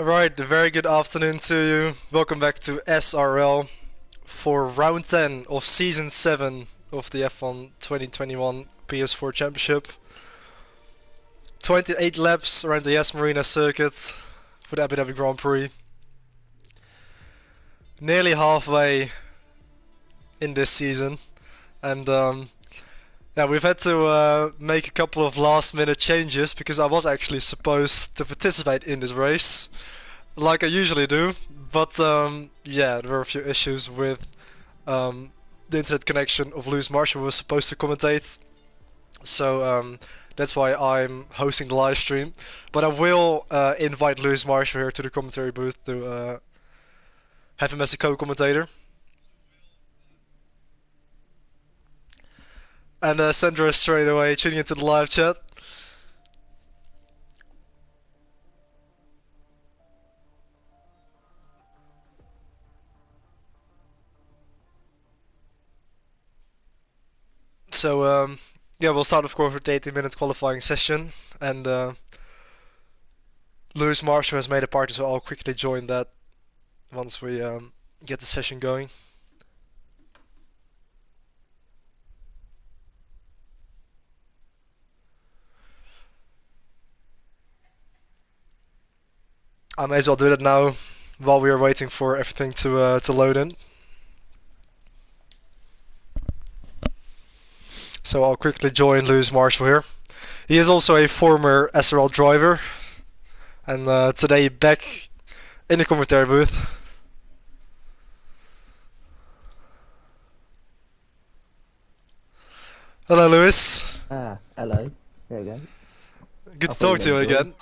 Alright, a very good afternoon to you. Welcome back to SRL for round 10 of season 7 of the F1 2021 PS4 Championship. 28 laps around the Yas Marina circuit for the Abu Dhabi Grand Prix. Nearly halfway in this season, and yeah, we've had to make a couple of last minute changes because I was actually supposed to participate in this race like I usually do, but yeah, there were a few issues with the internet connection of Lewis Marshall, who was supposed to commentate, so that's why I'm hosting the live stream. But I will invite Lewis Marshall here to the commentary booth to have him as a co-commentator. And Sandra is straight away tuning into the live chat. So yeah, we'll start of course with the 80-minute qualifying session, and Lewis Marshall has made a party, so I'll quickly join that once we get the session going. I may as well do that now while we are waiting for everything to load in. So I'll quickly join Lewis Marshall here. He is also a former SRL driver, and today back in the commentary booth. Hello, Lewis. Hello. There we go. Good to talk to you again.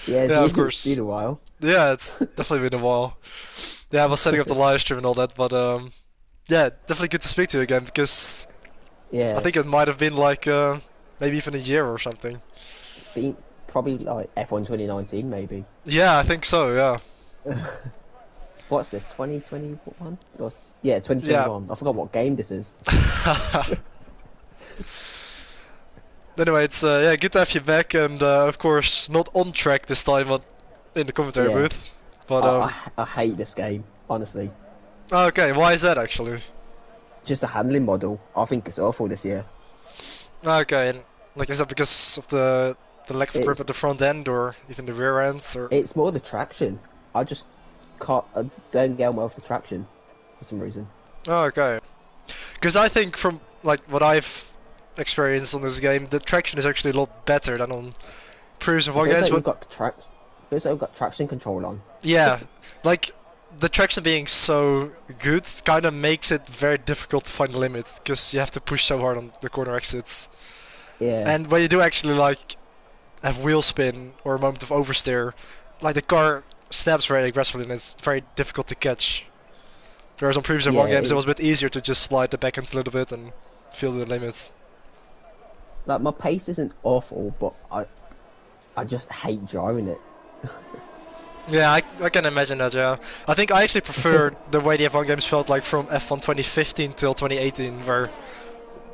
Yeah, yeah, of course. It's been a while. Yeah, it's definitely been a while. Yeah, I was setting up the live stream and all that, but yeah, definitely good to speak to you again because Yeah, I think it might have been like maybe even a year or something. it's been probably like F1 2019 maybe. Yeah, I think so. Yeah. What's this? 2021? Yeah, 2021. I forgot what game this is. Anyway, it's yeah, good to have you back, and of course not on track this time, but in the commentary Yeah. booth. But I hate this game, honestly. okay, why is that actually? Just a handling model. I think it's awful this year. Okay, and like, is that because of the lack of grip at the front end, or even the rear end, or? It's more the traction. I just can't. I don't get on well with the traction for some reason. Oh, okay. Because I think from like what I've experienced on this game, the traction is actually a lot better than on previous F1 games. Feels like we've got traction control on. Yeah, like the traction being so good kind of makes it very difficult to find the limit because you have to push so hard on the corner exits. Yeah. And when you do actually like have wheel spin or a moment of oversteer, like the car snaps very aggressively and it's very difficult to catch. Whereas on previous F1 games it was a bit easier to just slide the back end a little bit and feel the limit. Like my pace isn't awful, but I just hate driving it. Yeah, I can imagine that, yeah. I think I actually prefer the way the F1 games felt like from F1 2015 till 2018, where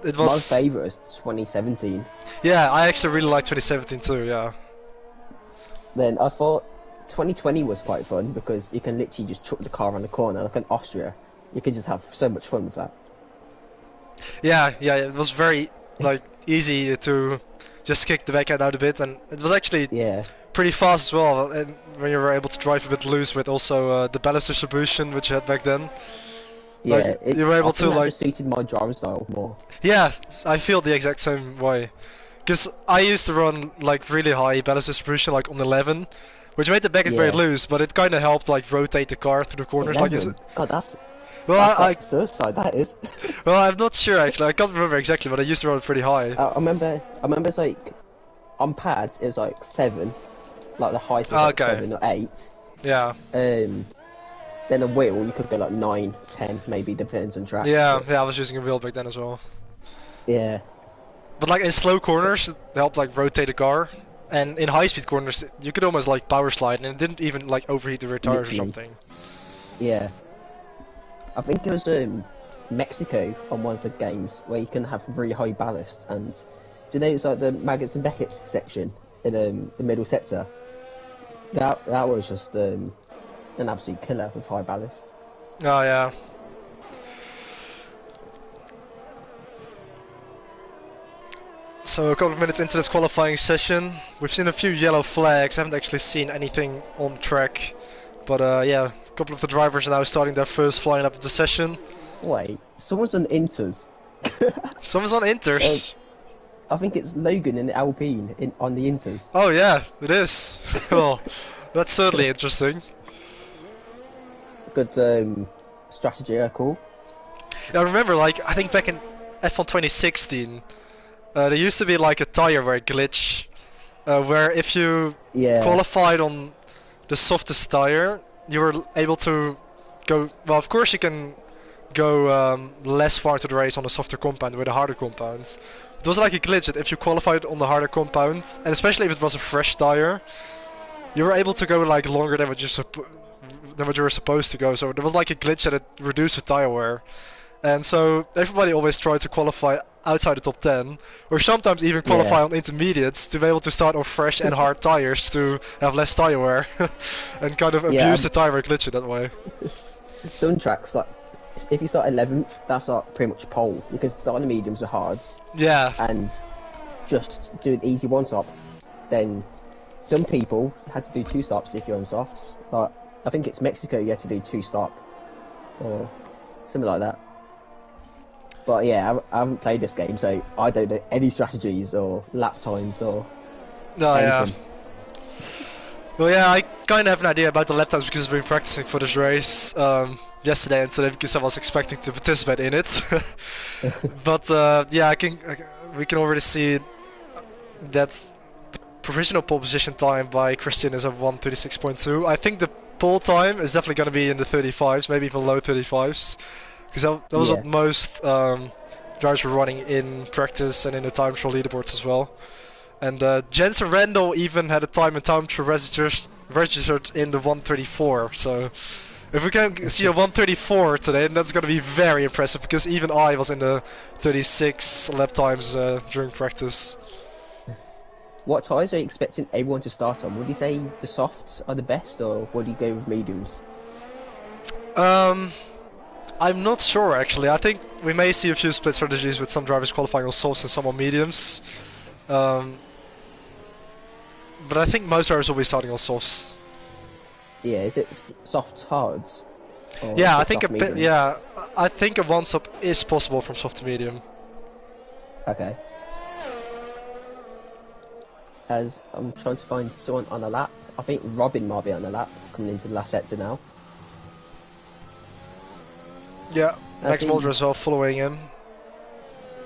it was... My favourite is 2017. Yeah, I actually really like 2017 too, yeah. Then I thought 2020 was quite fun because you can literally just chuck the car around the corner, like in Austria. You can just have so much fun with that. Yeah, it was very like easy to just kick the back end out a bit, and it was actually pretty fast as well. And when you were able to drive a bit loose with also the balance distribution which you had back then. Yeah, like, you were able to like. It just suited my driving style more. Yeah, I feel the exact same way. Because I used to run like really high balance distribution, like on 11, which made the back end very loose, but it kind of helped like rotate the car through the corners. 11? God, that's like suicide. That is. Well, I'm not sure actually. I can't remember exactly, but I used to run pretty high. I remember it's like on pads it was like 7, like the highest was like 7 or 8. Yeah. Then a wheel you could go like 9, 10, maybe depends on track. Yeah, I was using a wheel back then as well. Yeah. But like in slow corners, it helped like rotate the car, and in high-speed corners, you could almost like power slide, and it didn't even like overheat the rear tires or something. Yeah. I think it was Mexico on one of the games where you can have really high ballast, and do you know it's like the Maggots and Beckett's section in the middle sector? That was just an absolute killer with high ballast. Oh yeah. So a couple of minutes into this qualifying session, we've seen a few yellow flags. I haven't actually seen anything on track, but yeah, a couple of the drivers are now starting their first flying lap of the session. Wait, someone's on Inters. Someone's on Inters. I think it's Logan in the Alpine on the Inters. Oh yeah, it is. Well, that's certainly interesting. Good strategy, cool. Yeah, I remember, like, I think back in F1 2016, there used to be like a tire wear glitch, where if you qualified on the softest tire, you were able to go. Well, of course you can go less far into the race on a softer compound with a harder compound. There was like a glitch that if you qualified on the harder compound, and especially if it was a fresh tire, you were able to go like longer than what you were supposed to go. So there was like a glitch that it reduced the tire wear. And so everybody always tried to qualify outside the top 10, or sometimes even qualify on intermediates to be able to start on fresh and hard tires to have less tire wear, and kind of abuse the tire wear glitch in that way. Some tracks, like, if you start 11th, that's like pretty much pole. You can start on the mediums or hards. Yeah. And just do an easy one stop. Then some people had to do 2 stops if you're on softs. Like, I think it's Mexico you had to do 2 stop, or something like that. But yeah, I haven't played this game, so I don't know any strategies or lap times or anything. Yeah. Well, yeah, I kind of have an idea about the lap times because I've been practicing for this race yesterday and today because I was expecting to participate in it. But yeah, we can already see that the provisional pole position time by Christian is at 1:36.2. I think the pole time is definitely going to be in the 35s, maybe even low 35s. Because that was what most drivers were running in practice and in the time trial leaderboards as well. And Jensen Randall even had a time trial registered in the 1:34. So if we can see a 1:34 today, then that's going to be very impressive because even I was in the 36 lap times during practice. What tyres are you expecting everyone to start on? Would you say the softs are the best, or would you go with mediums? I'm not sure actually. I think we may see a few split strategies with some drivers qualifying on softs and some on mediums. But I think most drivers will be starting on softs. Yeah, is it soft hards? Yeah, I think I think a one stop is possible from soft to medium. Okay. As I'm trying to find someone on a lap, I think Robin might be on a lap coming into the last sector now. Yeah, Max Mulder as well following him.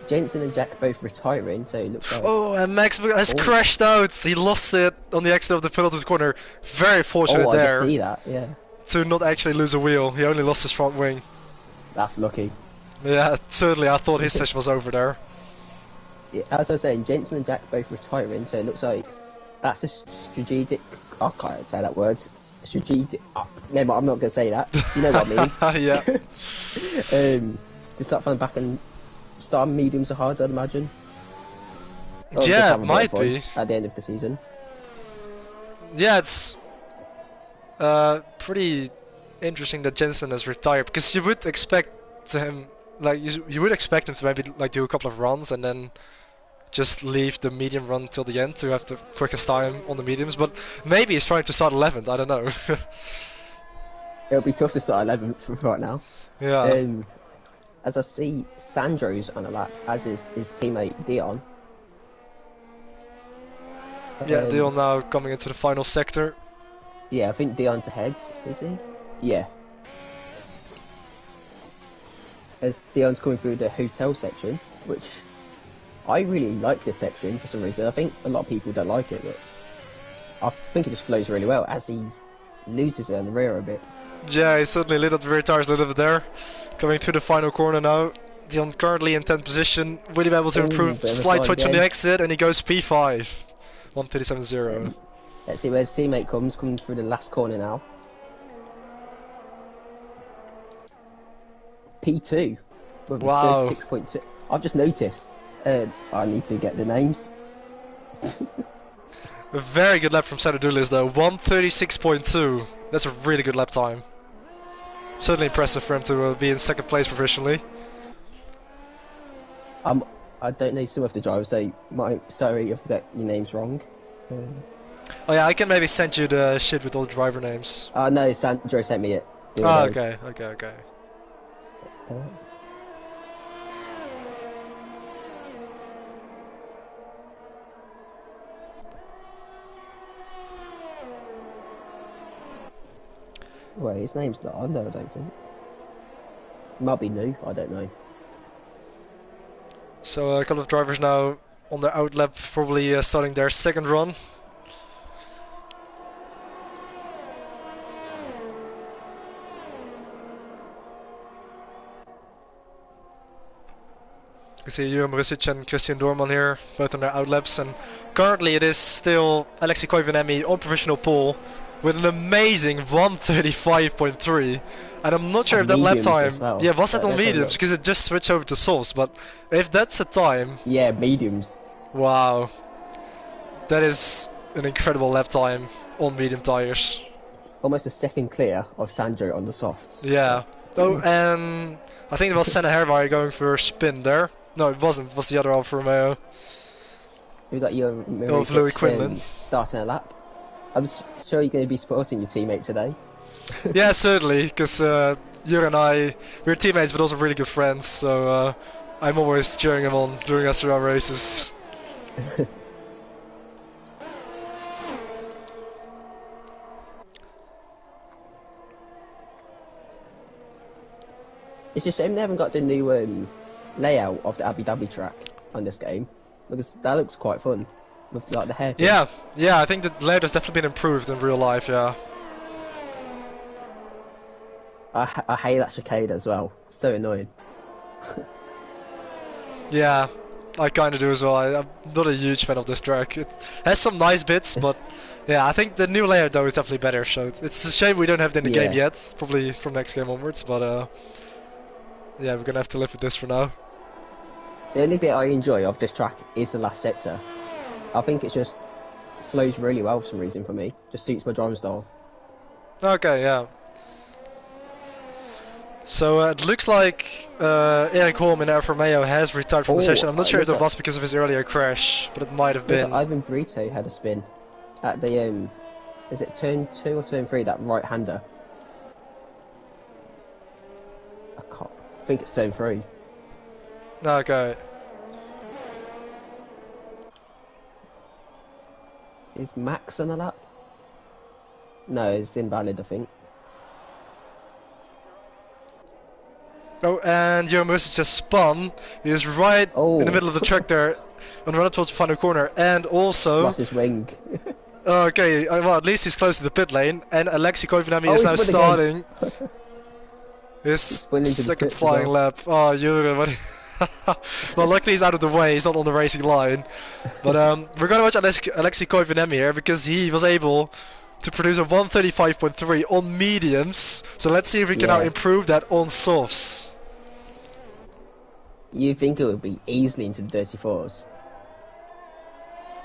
Jensen and Jack both retiring, so it looks like... Oh, and Max has crashed out! He lost it on the exit of the penalty corner. Very fortunate there. I see that, yeah. To not actually lose a wheel. He only lost his front wing. That's lucky. Yeah, certainly. I thought his session was over there. Yeah, as I was saying, Jensen and Jack both retiring, so it looks like that's a strategic... I can't say that word. Strategic... no, I'm not going to say that. You know what I mean? Yeah. To start from the back and start mediums or hards, I'd imagine. Yeah, it might be. At the end of the season. Yeah, it's pretty interesting that Jensen has retired, because you would expect him, like, you would expect him to maybe like do a couple of runs and then just leave the medium run till the end to have the quickest time on the mediums, but maybe he's trying to start 11th, I don't know. It'll be tough to start 11th right now. Yeah. As I see Sandro's on a lap, as is his teammate Dion. Yeah, Dion now coming into the final sector. Yeah, I think Dion's ahead, is he? Yeah. As Dion's coming through the hotel section, which I really like this section for some reason. I think a lot of people don't like it, but I think it just flows really well as he loses it in the rear a bit. Yeah, he's certainly lit up the rear tires a little bit there. Coming through the final corner now. Dion currently in 10th position. Will he be able to improve? Slight twitch on the exit and he goes P5. 1:37.0. Let's see where his teammate comes, coming through the last corner now. P2. Wow. 36.2. I've just noticed. I need to get the names. A very good lap from Saturdulis though, 1:36.2. That's a really good lap time. Certainly impressive for him to be in second place provisionally. I don't know some of the drivers, so sorry if I get your names wrong. Oh yeah, I can maybe send you the shit with all the driver names. No, Sandro sent me it. Oh, okay, okay, okay. Wait, his name's not on there, I don't think. Might be new, I don't know. So a couple of drivers now on their out lap, probably starting their second run. You can see Jurgen Rusic and Christian Doorman here, both on their out laps, and currently it is still Alexei Koivuniemen on provisional pole with an amazing 1:35.3, and I'm not sure if that lap time, well. yeah, was that on mediums, because it just switched over to softs, but if that's a time, yeah, mediums. Wow, that is an incredible lap time on medium tires. Almost a second clear of Sandro on the softs. Yeah. Oh, and I think it was Senna Hermaier going for a spin there. No, it wasn't. It was the other Alfa Romeo. We got your Louis Quinlan starting a lap. I'm sure you're going to be supporting your teammate today. Yeah, certainly, because Jure and I, we're teammates but also really good friends, so I'm always cheering him on during SRL races. It's a shame they haven't got the new layout of the Abu Dhabi track on this game, because that looks quite fun with like the hairpin. Yeah, yeah, I think the layout has definitely been improved in real life. Yeah. I hate that chicane as well. So annoying. Yeah, I kind of do as well. I'm not a huge fan of this track. It has some nice bits, but yeah, I think the new layout though is definitely better. So it's a shame we don't have it in the game yet. Probably from next game onwards, but yeah, we're gonna have to live with this for now. The only bit I enjoy of this track is the last sector. I think it just flows really well for some reason for me. Just suits my driving style. Okay, yeah. So it looks like Eric Holm in Alfa Romeo has retired from the session. I'm not sure if that was because of his earlier crash, but it might have been. Ivan Brito had a spin at the is it turn 2 or turn 3? That right-hander. I think it's turn 3. Okay. Is Max on the lap? No, it's invalid, I think. Oh, and Jurgen Rusic just spun. He is right in the middle of the track there, on the run towards the final corner, and also. Lost his wing. Okay, well, at least he's close to the pit lane, and Alexei Koivuniemen is now starting his second flying lap. Oh, Jurgen, what? Well, luckily he's out of the way, he's not on the racing line. But we're going to watch Alexei Koivuniemen here, because he was able to produce a 1:35.3 on mediums. So let's see if we can now improve that on softs. You think it would be easily into the 34s?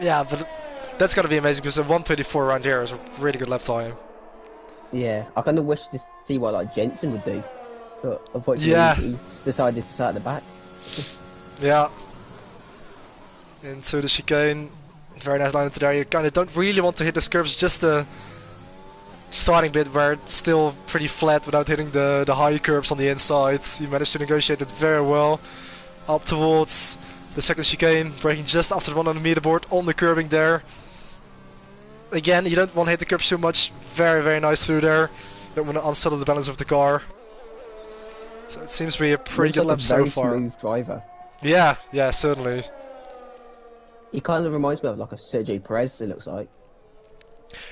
Yeah, but that's going to be amazing, because a 1:34 around here is a really good lap time. Yeah, I kind of wish to see what like Jensen would do. But unfortunately, he's decided to start at the back. Yeah. Into the chicane. Very nice line into there. You kind of don't really want to hit the curbs, just the starting bit where it's still pretty flat without hitting the high curbs on the inside. You managed to negotiate it very well. Up towards the second chicane, braking just after the one on the meter board on the curbing there. Again, you don't want to hit the curbs too much. Very, very nice through there. Don't want to unsettle the balance of the car. So it seems to be a pretty good lap so far. Very smooth driver. Yeah, yeah, certainly. He kind of reminds me of like a Sergio Perez, it looks like.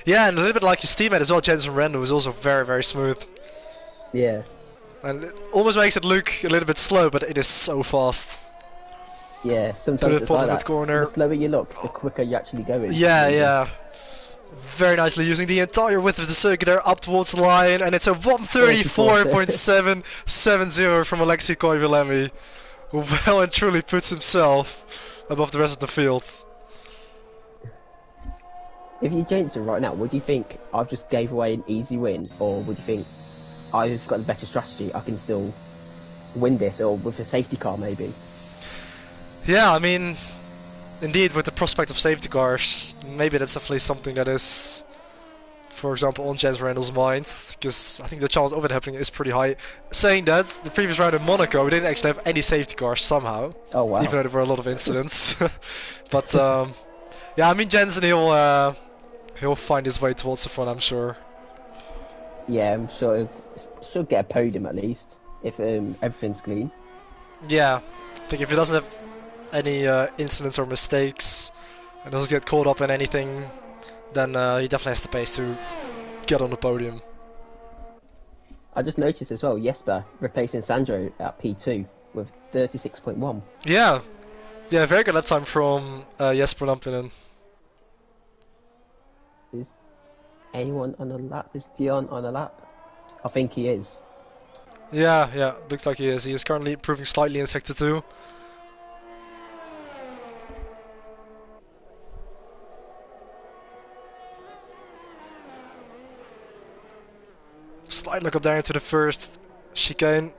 Yeah, and a little bit like his teammate as well, Jensen Rando, is also very, very smooth. Yeah. And it almost makes it look a little bit slow, but it is so fast. Yeah, sometimes it's like that. Corner. The slower you look, the quicker you actually go in. Yeah, yeah. Very nicely using the entire width of the circuit there up towards the line, and it's a 1:34.770 from Alexei Koivuniemen, who well and truly puts himself above the rest of the field. if you're Jensen right now, would you think I've just gave away an easy win, or would you think I've got a better strategy, I can still win this, or with a safety car maybe? Yeah, I mean, indeed, with the prospect of safety cars, maybe that's definitely something that is, for example, on Jens Randall's mind, because I think the chance of it happening is pretty high. Saying that, the previous round in Monaco, we didn't actually have any safety cars somehow. Oh wow. Even though there were a lot of incidents. But, yeah, I mean, Jensen, he'll find his way towards the front, I'm sure. Yeah, I'm sure he'll get a podium at least, if everything's clean. Yeah, I think if he doesn't have any incidents or mistakes, and doesn't get caught up in anything, then he definitely has the pace to get on the podium. I just noticed as well, Jesper replacing Sandro at P2 with 36.1. Yeah, very good lap time from Jesper Lampinen. Is anyone on the lap? Is Dion on the lap? I think he is. Yeah, looks like he is. He is currently improving slightly in Sector 2. Slight look up there into the first chicane.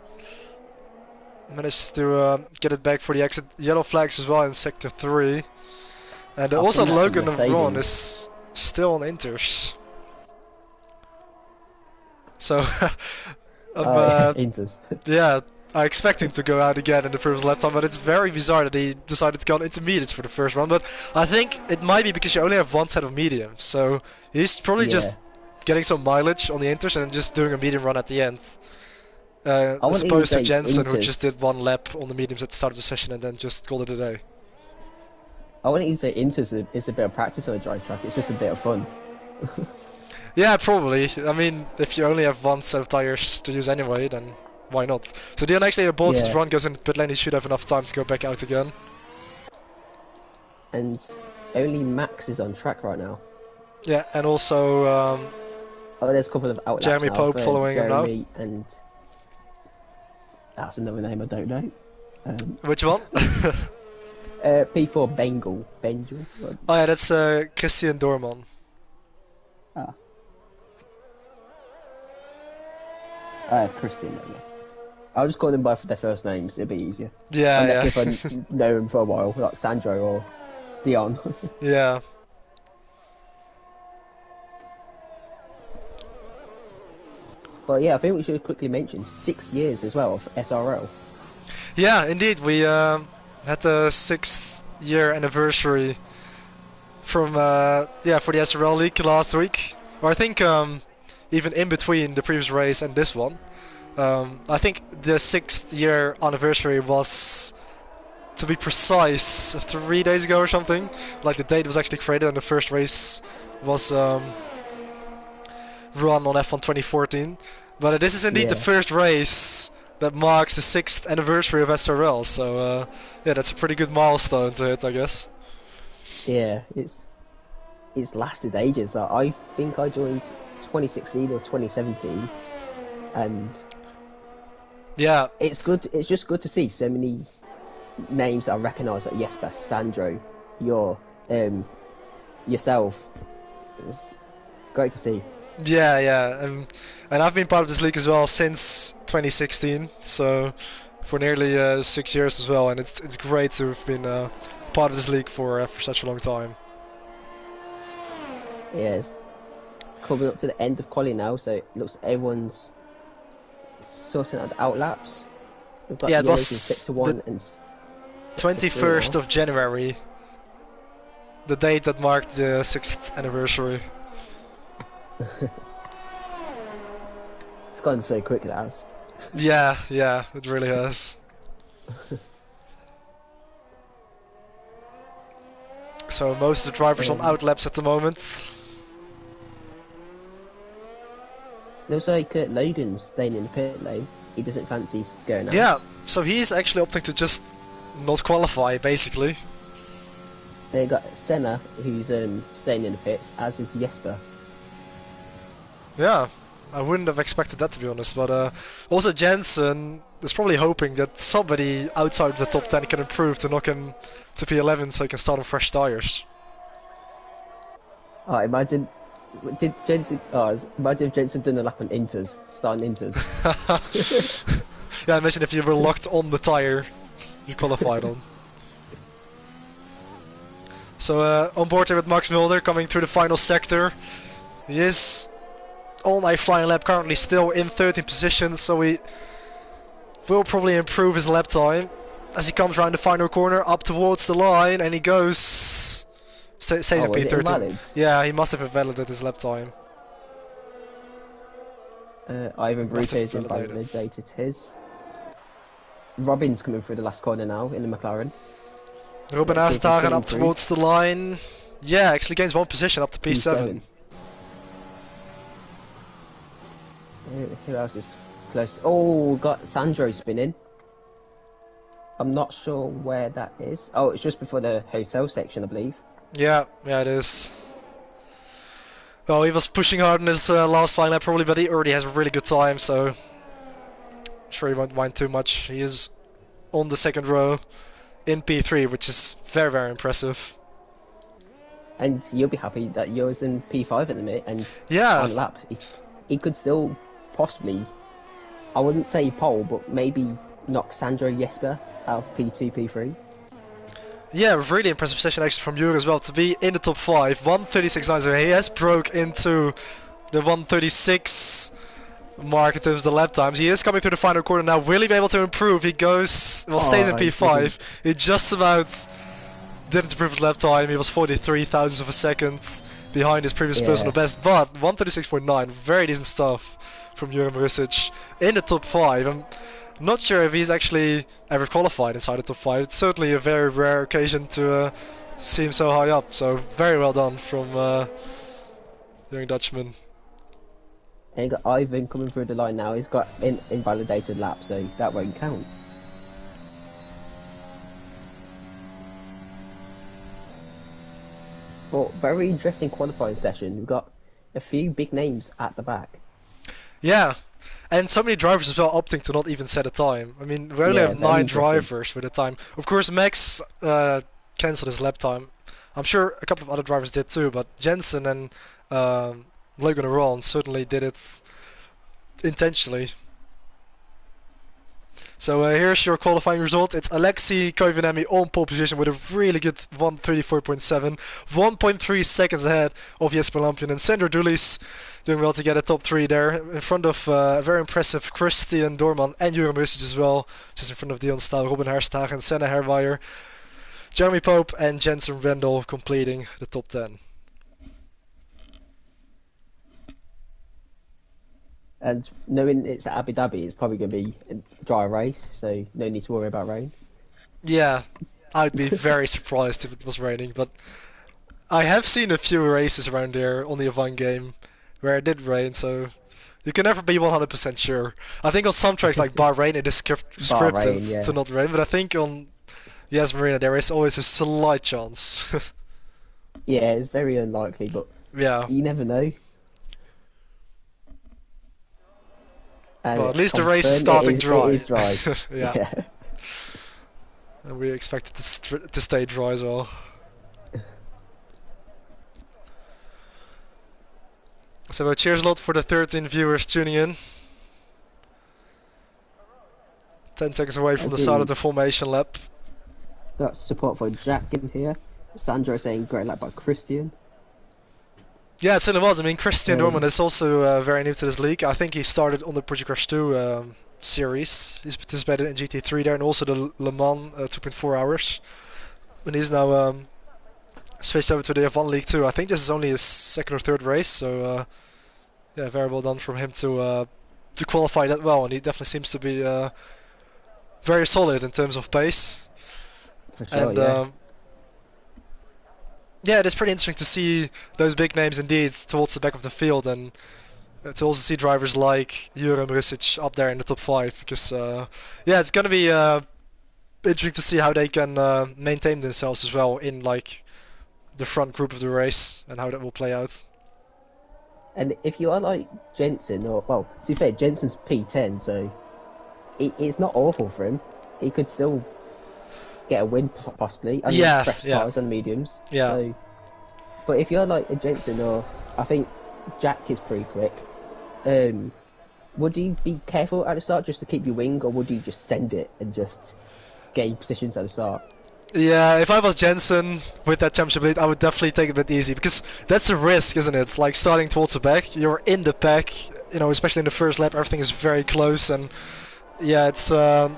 Managed to get it back for the exit. Yellow flags as well in Sector 3. And also Logan and Ron is still on Inters. So, Inters. Yeah, I expect him to go out again in the first lap time, but it's very bizarre that he decided to go on intermediates for the first run. But I think it might be because you only have one set of mediums, so he's probably just getting some mileage on the Inters and just doing a medium run at the end. As opposed to Jensen, who just did one lap on the mediums at the start of the session and then just called it a day. I wouldn't even say Inters is a bit of practice on a dry track, it's just a bit of fun. Yeah, probably. I mean, if you only have one set of tires to use anyway, then why not? So Dion actually aborts his run, goes in pit lane, he should have enough time to go back out again. And only Max is on track right now. Yeah, and also oh, there's a couple of outlaps Jeremy now Pope following Jeremy him now. And that's another name I don't know. Which one? P4 Bengal. Oh yeah, that's Christian Doorman. Ah. Christian then, yeah. I'll just call them by their first names, it'll be easier. Yeah, Unless if I know them for a while, like Sandro or Dion. Yeah. But yeah, I think we should quickly mention 6 years as well of SRL. Yeah, indeed, we had the 6th year anniversary from for the SRL League last week. Or I think even in between the previous race and this one. I think the 6th year anniversary was, to be precise, 3 days ago or something. Like the date was actually created and the first race was run on F1 2014. But this is indeed the first race that marks the 6th anniversary of SRL. So yeah, that's a pretty good milestone to hit, I guess. Yeah, it's lasted ages. I think I joined 2016 or 2017, and yeah, it's good. It's just good to see so many names that I recognise, like Jesper, Sandro, yourself. It's great to see. Yeah, and I've been part of this league as well since 2016, so for nearly 6 years as well, and it's great to have been part of this league for such a long time. Yes, coming up to the end of quali now, so it looks like everyone's sorting out the outlaps. We've got it was Sector 1 and 21st of January, the date that marked the 6th anniversary. It's gone so quick, it has. Yeah, it really has. So most of the drivers on outlaps at the moment. Looks like Logan's staying in the pit lane. He doesn't fancy going out. Yeah, so he's actually opting to just not qualify, basically. They got Senna, who's staying in the pits, as is Jesper. Yeah, I wouldn't have expected that, to be honest, but also Jensen is probably hoping that somebody outside of the top 10 can improve to knock him to P11 so he can start on fresh tyres. Oh, imagine imagine if Jensen done a lap on Inters, starting Inters. Yeah, imagine if you were locked on the tyre you qualified on. So on board here with Max Mulder coming through the final sector. He is on a flying lap, currently still in 13th position, so he will probably improve his lap time as he comes around the final corner up towards the line, and he goes... Stays in P13. Yeah, he must have invalidated his lap time. Ivan Brute's invalidated his. Robin's coming through the last corner now in the McLaren. Robin Haarstagen up towards the line. Yeah, actually gains one position up to P7. Who else is close? Oh, got Sandro spinning. I'm not sure where that is. Oh, it's just before the hotel section, I believe. Yeah, it is. Well, he was pushing hard in his last flying lap probably, but he already has a really good time, so I'm sure he won't mind too much. He is on the second row in P3, which is very, very impressive. And you'll be happy that yours in P5 at the minute, and yeah, on lap, he could still possibly, I wouldn't say pole, but maybe knock Sandro Jesper out of P2, P3. Yeah, really impressive session actually from Jure as well, to be in the top 5, 136.9, so he has broke into the 136 mark in terms of the lap times. He is coming through the final corner now, will he be able to improve? He goes, well, stays in P5, he just about didn't improve his lap time, he was 43 thousandths of a second behind his previous personal best, but 136.9, very decent stuff from Jure Marisic in the top 5. I'm not sure if he's actually ever qualified inside the top 5. It's certainly a very rare occasion to see him so high up, so very well done from young Dutchman. And you got Ivan coming through the line now. He's got an invalidated lap, so that won't count. But very interesting qualifying session. We've got a few big names at the back. Yeah, and so many drivers as well opting to not even set a time. I mean, we only have 9 drivers with a time. Of course, Max cancelled his lap time. I'm sure a couple of other drivers did too, but Jensen and Logan Aron certainly did it intentionally. So here's your qualifying result. It's Alexei Koivuniemen on pole position with a really good 1:34.7, 1.3 seconds ahead of Jesper Lampion, and Sander Dulis doing well to get a top 3 there, in front of a very impressive Christian Doorman and Jure Marisic as well, just in front of Dion Staal, Robin Haarstagen, Senna Herweyer, Jeremy Pope and Jensen Rendel completing the top 10. And knowing it's at Abu Dhabi, it's probably going to be a dry race, so no need to worry about rain. Yeah, I'd be very surprised if it was raining, but I have seen a few races around there on the F1 game where it did rain, so you can never be 100% sure. I think on some tracks like Bahrain it is scripted to not rain, but I think on Yas Marina there is always a slight chance. Yeah, it's very unlikely, but yeah, you never know. Well, at least the race is starting dry. It is dry. Yeah. And we expect it to stay dry as well. So cheers a lot for the 13 viewers tuning in. 10 seconds away from the start of the formation lap. Got support for Jack in here. Sandro saying great lap by Christian. Yeah, it certainly was. I mean, Christian Doorman is also very new to this league. I think he started on the Project Crash 2 series. He's participated in GT3 there and also the Le Mans 2.4 hours. And he's now switched over to the F1 League 2. I think this is only his 2nd or 3rd race, so yeah, very well done from him to qualify that well. And he definitely seems to be very solid in terms of pace. For sure, and yeah, it is pretty interesting to see those big names indeed towards the back of the field, and to also see drivers like Jure Marisic up there in the top 5, because yeah, it's gonna be interesting to see how they can maintain themselves as well in like the front group of the race and how that will play out. And if you are like Jensen, or well, to be fair, Jensen's P10, so it's not awful for him. He could still get a win possibly. And fresh tyres on mediums. Yeah. So But if you're like a Jensen or I think Jack is pretty quick, would you be careful at the start just to keep your wing, or would you just send it and just gain positions at the start? Yeah, if I was Jensen with that championship lead, I would definitely take it a bit easy because that's a risk, isn't it? Like starting towards the back, you're in the pack, you know, especially in the first lap, everything is very close, and yeah, it's a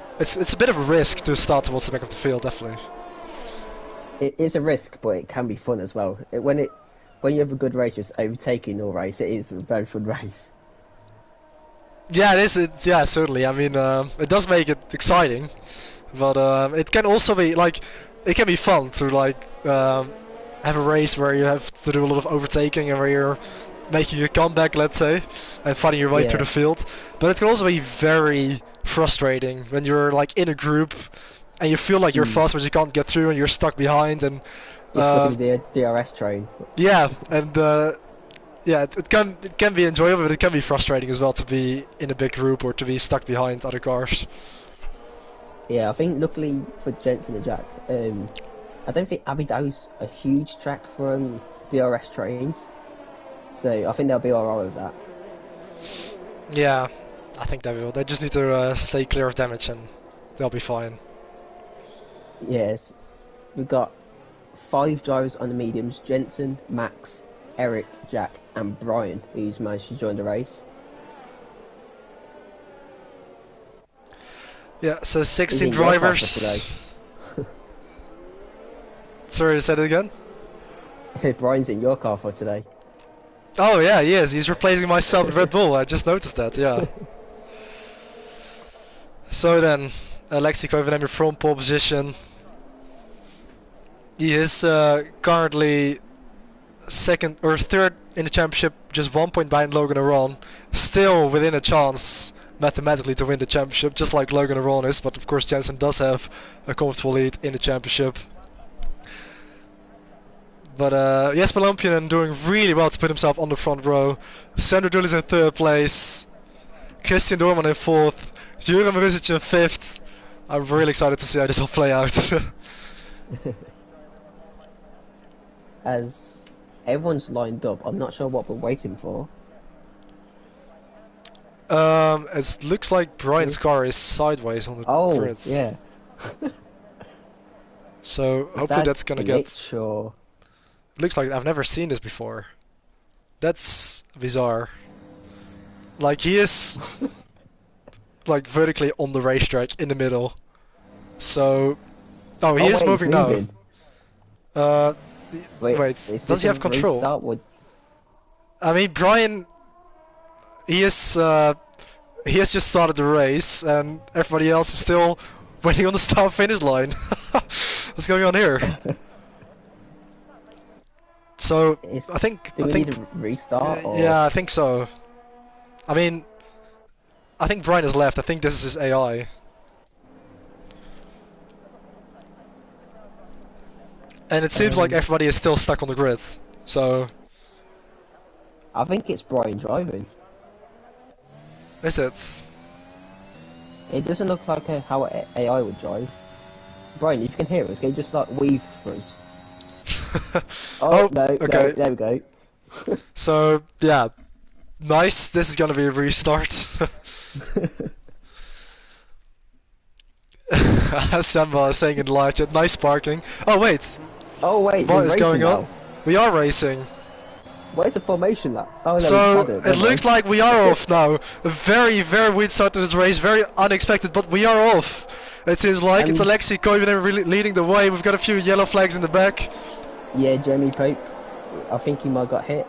bit of a risk to start towards the back of the field, definitely. It is a risk, but it can be fun as well. When you have a good race, just overtaking your race, it is a very fun race. Yeah, it is. Yeah, certainly. I mean, it does make it exciting, but it can also be like it can be fun to like have a race where you have to do a lot of overtaking and where you're making a comeback, let's say, and fighting your way through the field. But it can also be very frustrating when you're like in a group and you feel like you're fast but you can't get through and you're stuck behind and you're stuck in the DRS train. Yeah, and yeah, it can be enjoyable, but it can be frustrating as well to be in a big group or to be stuck behind other cars. Yeah, I think luckily for Jensen and Jack, I don't think Abu Dhabi's a huge track for DRS trains, so I think they'll be alright with that. Yeah, I think they will. They just need to stay clear of damage and they'll be fine. Yes, we've got 5 drivers on the mediums: Jensen, Max, Eric, Jack, and Brian, who's managed to join the race. Yeah, so 16 drivers. Sorry, say that again? Brian's in your car for today. Oh yeah, he is. He's replacing myself with Red Bull. I just noticed that, yeah. So then, Alexei Koivunen from pole position. He is currently second or third in the championship, just 1 point behind Logan Aron. Still within a chance mathematically to win the championship, just like Logan Aron is, but of course Jensen does have a comfortable lead in the championship. But Jesper Lampinen doing really well to put himself on the front row. Sandro Dulles in 3rd place. Christian Doorman in 4th. Jure Marisic in 5th. I'm really excited to see how this will play out. As everyone's lined up, I'm not sure what we're waiting for. It looks like Brian's car is sideways on the grid. Oh, yeah. So hopefully that's gonna get... Sure. Looks like I've never seen this before. That's bizarre. Like he is like vertically on the racetrack in the middle. So oh, he is moving now. Wait, does he have control? I mean, Brian, he has just started the race, and everybody else is still waiting on the start-finish line. What's going on here? So I think need to restart? Or? Yeah, I think so. I mean, I think Brian has left. I think this is his AI. And it seems like everybody is still stuck on the grid. So I think it's Brian driving. Is it? It doesn't look like how AI would drive. Brian, if you can hear us, can you just like weave for us? Oh, no, okay. No, there we go. So, yeah. Nice, this is gonna be a restart. Samba is saying in the live chat, nice parking. Oh wait! Oh wait, what is going on? We are racing. Where's the formation now? Oh no, so it looks like we are off now. A very, very weird start to this race, very unexpected, but we are off. It seems like it's Alexei Koivunen really leading the way. We've got a few yellow flags in the back. Yeah, Jeremy Pope. I think he might have got hit.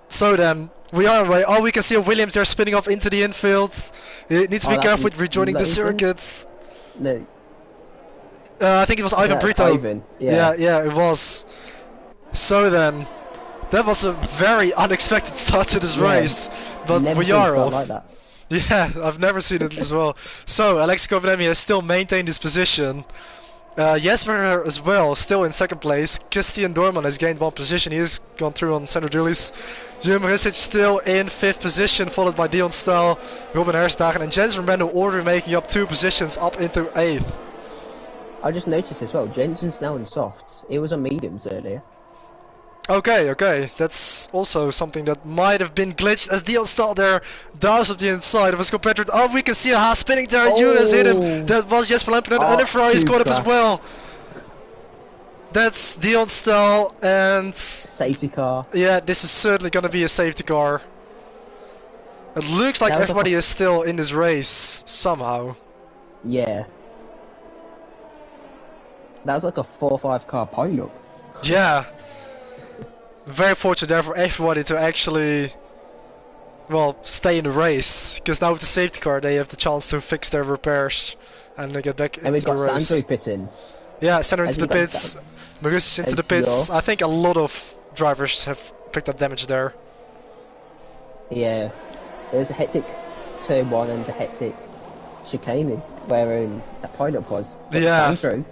So then, we are on the way. Oh, we can see Williams there spinning off into the infield. He needs to be careful with rejoining the circuit. No. I think it was Ivan Brito. Ivan. Yeah, it was. So then, that was a very unexpected start to this race, but we are off. Like that. Yeah, I've never seen it as well. So Alexei Koivunen has still maintained his position. Jesper as well, still in 2nd place. Christian Doorman has gained 1 position. He has gone through on Sandro Dulles. Jure Marisic still in 5th position, followed by Dion Staal, Robin Herstagen, and Jens Romano already making up 2 positions up into 8th. I just noticed as well, Jensen's now in softs. It was on mediums earlier. Okay, that's also something that might have been glitched as Dion Stahl there dives up the inside of his competitor. Oh, we can see a Haas spinning there. You has hit him. Oh, That was Jesper Lampinen, and a Ferrari huge caught up as crash. well. That's Dion Stahl, and Safety car. yeah, this is certainly going to be a safety car. It looks like That was like everybody a- is still in this race somehow. Yeah. That was like a 4-5 car pileup. Yeah. Very fortunate there for everybody to actually, well, stay in the race. Because now with the safety car, they have the chance to fix their repairs and get back And we've into the got race. Sandro pitting. Yeah, Senna Has into the he got pits, that? Magus into Has the pits. your- I think a lot of drivers have picked up damage there. Yeah. There's a hectic turn 1 and a hectic chicane where that pileup was. But Yeah. Sandro,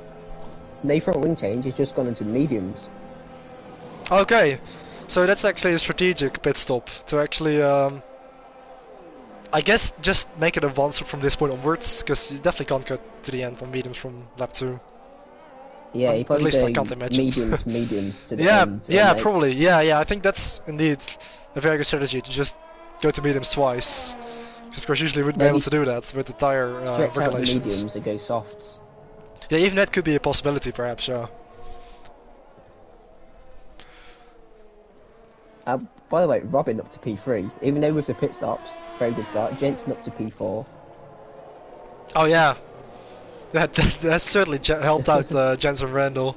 no front wing change, he's just gone into the mediums. Okay, so that's actually a strategic pit stop to actually, I guess, just make it a one-stop from this point onwards, because you definitely can't go to the end on mediums from lap 2. Yeah, he probably least I go can't imagine. mediums to the Yeah, end. yeah, and they- probably. Yeah, I think that's indeed a very good strategy to just go to mediums twice. Because of course usually you wouldn't be Maybe able to do that with the tire Stretch out the regulations. mediums and go softs. Yeah, even that could be a possibility perhaps, yeah. By the way, Robin up to P3, even though with the pit stops, very good start. Jensen up to P4. Oh yeah. That certainly helped out Jensen Randall.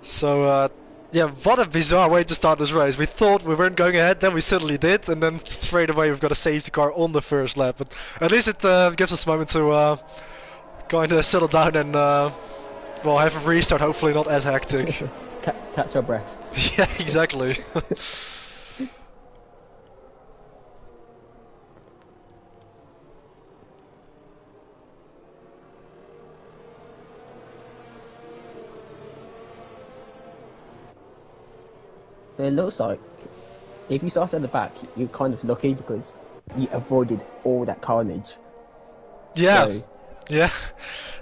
So, yeah, what a bizarre way to start this race. We thought we weren't going ahead, then we suddenly did, and then straight away we've got a safety car on the first lap. But at least it gives us a moment to kind of settle down and, well, have a restart, hopefully not as hectic. Catch our breath. Yeah, exactly. So it looks like if you start at the back, you're kind of lucky because you avoided all that carnage. Yeah. So, Yeah,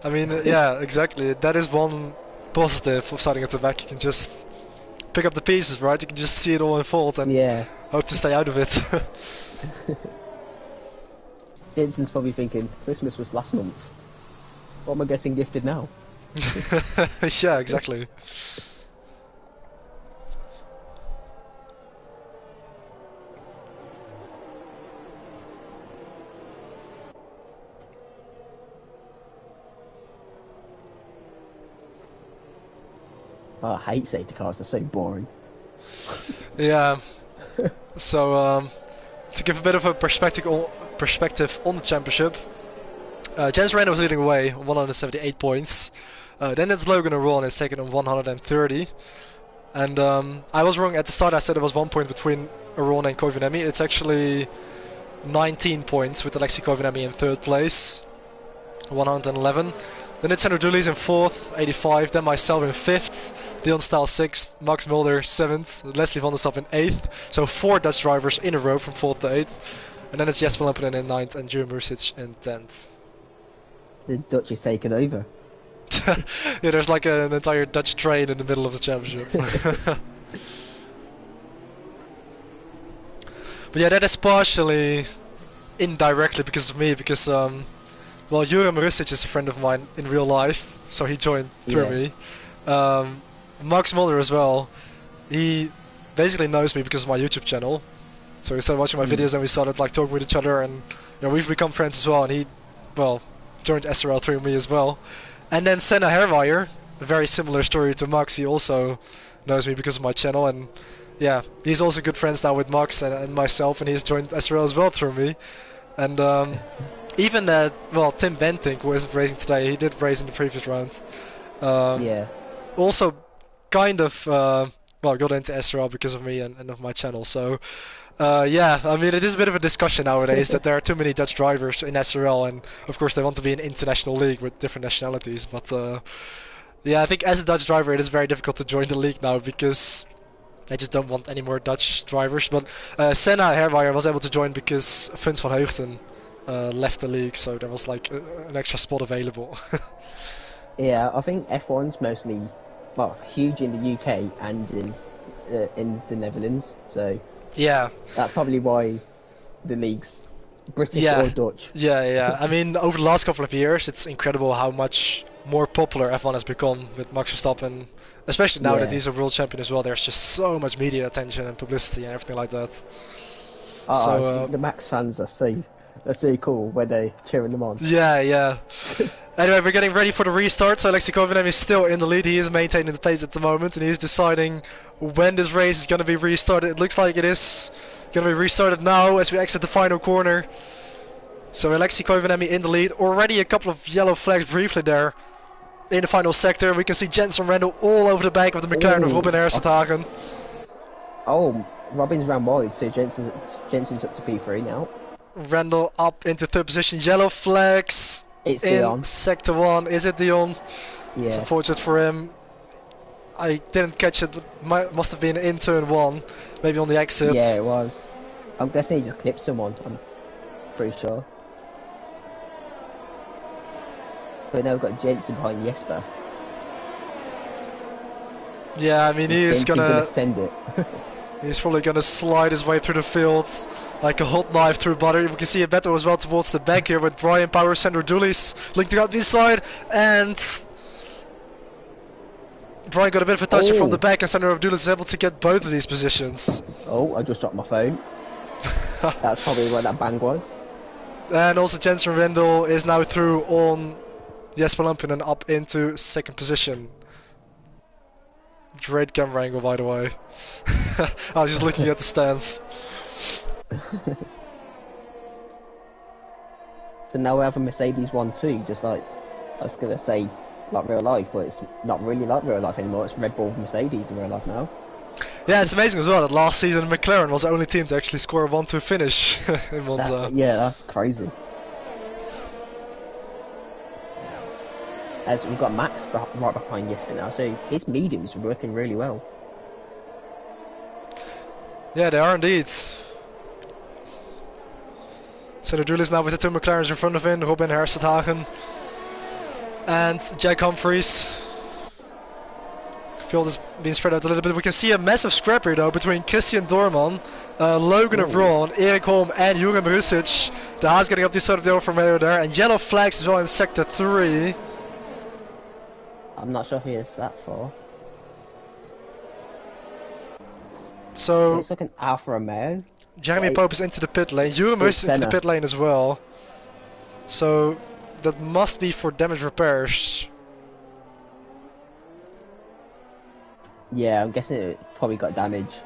I mean, yeah, exactly. That is one positive of starting at the back. You can just pick up the pieces, right? You can just see it all unfold and yeah. hope to stay out of it. Jensen's probably thinking, Christmas was last month. What am I getting gifted now? Yeah, exactly. Oh, I hate safety cars, they're so boring. Yeah. So, to give a bit of a perspective on the championship, Jens Randall was leading away on 178 points. Then it's Logan and Ron is second on 130. And I was wrong at the start. I said it was 1 point between Aron and Koivuniemen. It's actually 19 points with Alexei Koivuniemen in third place, 111. Then it's Andrew Dooley's in fourth, 85. Then myself in fifth, Dion Staal sixth, Max Mulder seventh, Leslie van der Stappen in eighth. So 4 Dutch drivers in a row from fourth to eighth. And then it's Jesper Lampinen in ninth and Jure Mursic in 10th. The Dutch is taken over. Yeah, there's like an entire Dutch train in the middle of the championship. But yeah, that is partially indirectly because of me, because well, Jure Mursic is a friend of mine in real life, so he joined through me. Max Mulder as well. He basically knows me because of my YouTube channel. So he started watching my videos and we started like talking with each other, and you know, we've become friends as well. And he, well, joined SRL through me as well. And then Senna Herweijer, a very similar story to Max. He also knows me because of my channel, and yeah, he's also good friends now with Max and myself, and he's joined SRL as well through me. And even well, Tim Bentink, who isn't racing today, he did race in the previous round. Yeah. Also, kind of well, got into SRL because of me and of my channel. So yeah, I mean, it is a bit of a discussion nowadays that there are too many Dutch drivers in SRL, and of course they want to be an international league with different nationalities. But yeah, I think as a Dutch driver, it is very difficult to join the league now because they just don't want any more Dutch drivers. But Senna Herweijer was able to join because Funs van Heugden left the league, so there was like an extra spot available. Yeah, I think F1's mostly well, huge in the UK and in the Netherlands. So Yeah, that's probably why the league's British yeah, or Dutch. yeah. I mean, over the last couple of years, it's incredible how much more popular F1 has become with Max Verstappen. Especially now that Yeah. he's a world champion as well, there's just so much media attention and publicity and everything like that. Ah, So, the Max fans are so cool when they cheering them on. yeah. Anyway, we're getting ready for the restart, so Alexei Kovalev is still in the lead. He is maintaining the pace at the moment, and he's deciding when this race is going to be restarted. It looks like it is going to be restarted now as we exit the final corner. So Alexei Kovalev in the lead. Already a couple of yellow flags briefly there in the final sector. We can see Jensen Randall all over the back of the McLaren of Ooh, Robin Hersthagen. Oh, Robin's ran wide, so Jensen's up to P3 now. Randall up into third position. Yellow flags It's in Dion. sector 1. Is it Dion? It's Yeah. unfortunate for him. I didn't catch it, but must have been in turn 1, maybe on the exit. Yeah, it was. I'm guessing he just clipped someone. I'm pretty sure. But now we've got Jensen behind Jesper. Yeah, I mean Jensen gonna send it. he's probably gonna slide his way through the field like a hot knife through butter. We can see a battle as well towards the back here with Brian Power, Sandro Dulles linked out this side, and Brian got a bit of a touch from the back, and Sandro Dulles is able to get both of these positions. Oh, I just dropped my phone. That's probably where that bang was. And also Jensen Rendel is now through on Jesper Lampinen up into second position. Great camera angle, by the way. I was just looking at the stands. So now we have a Mercedes 1-2, just like, I was gonna say, like real life, but it's not really like real life anymore. It's Red Bull Mercedes in real life now. Yeah, it's amazing as well that last season McLaren was the only team to actually score a 1-2 finish in Monza. Yeah, that's crazy. As we've got Max right behind Jesper now, so his mediums are working really well. Yeah, they are indeed. So the duel is now with the two McLarens in front of him, Robin Hersthagen and Jack Humphries. Field is being spread out a little bit. We can see a massive scrap here though between Christian Dorman, Logan Avron, Erik Holm and Jurgen Rusic. The Haas getting up this side of the Alfa Romeo there, and yellow flags as well in sector 3. I'm not sure who is that for. So looks like an Alfa Romeo. Jeremy Pope is into the pit lane. Jurgen Rusic is into the pit lane as well. So that must be for damage repairs. Yeah, I'm guessing it probably got damage.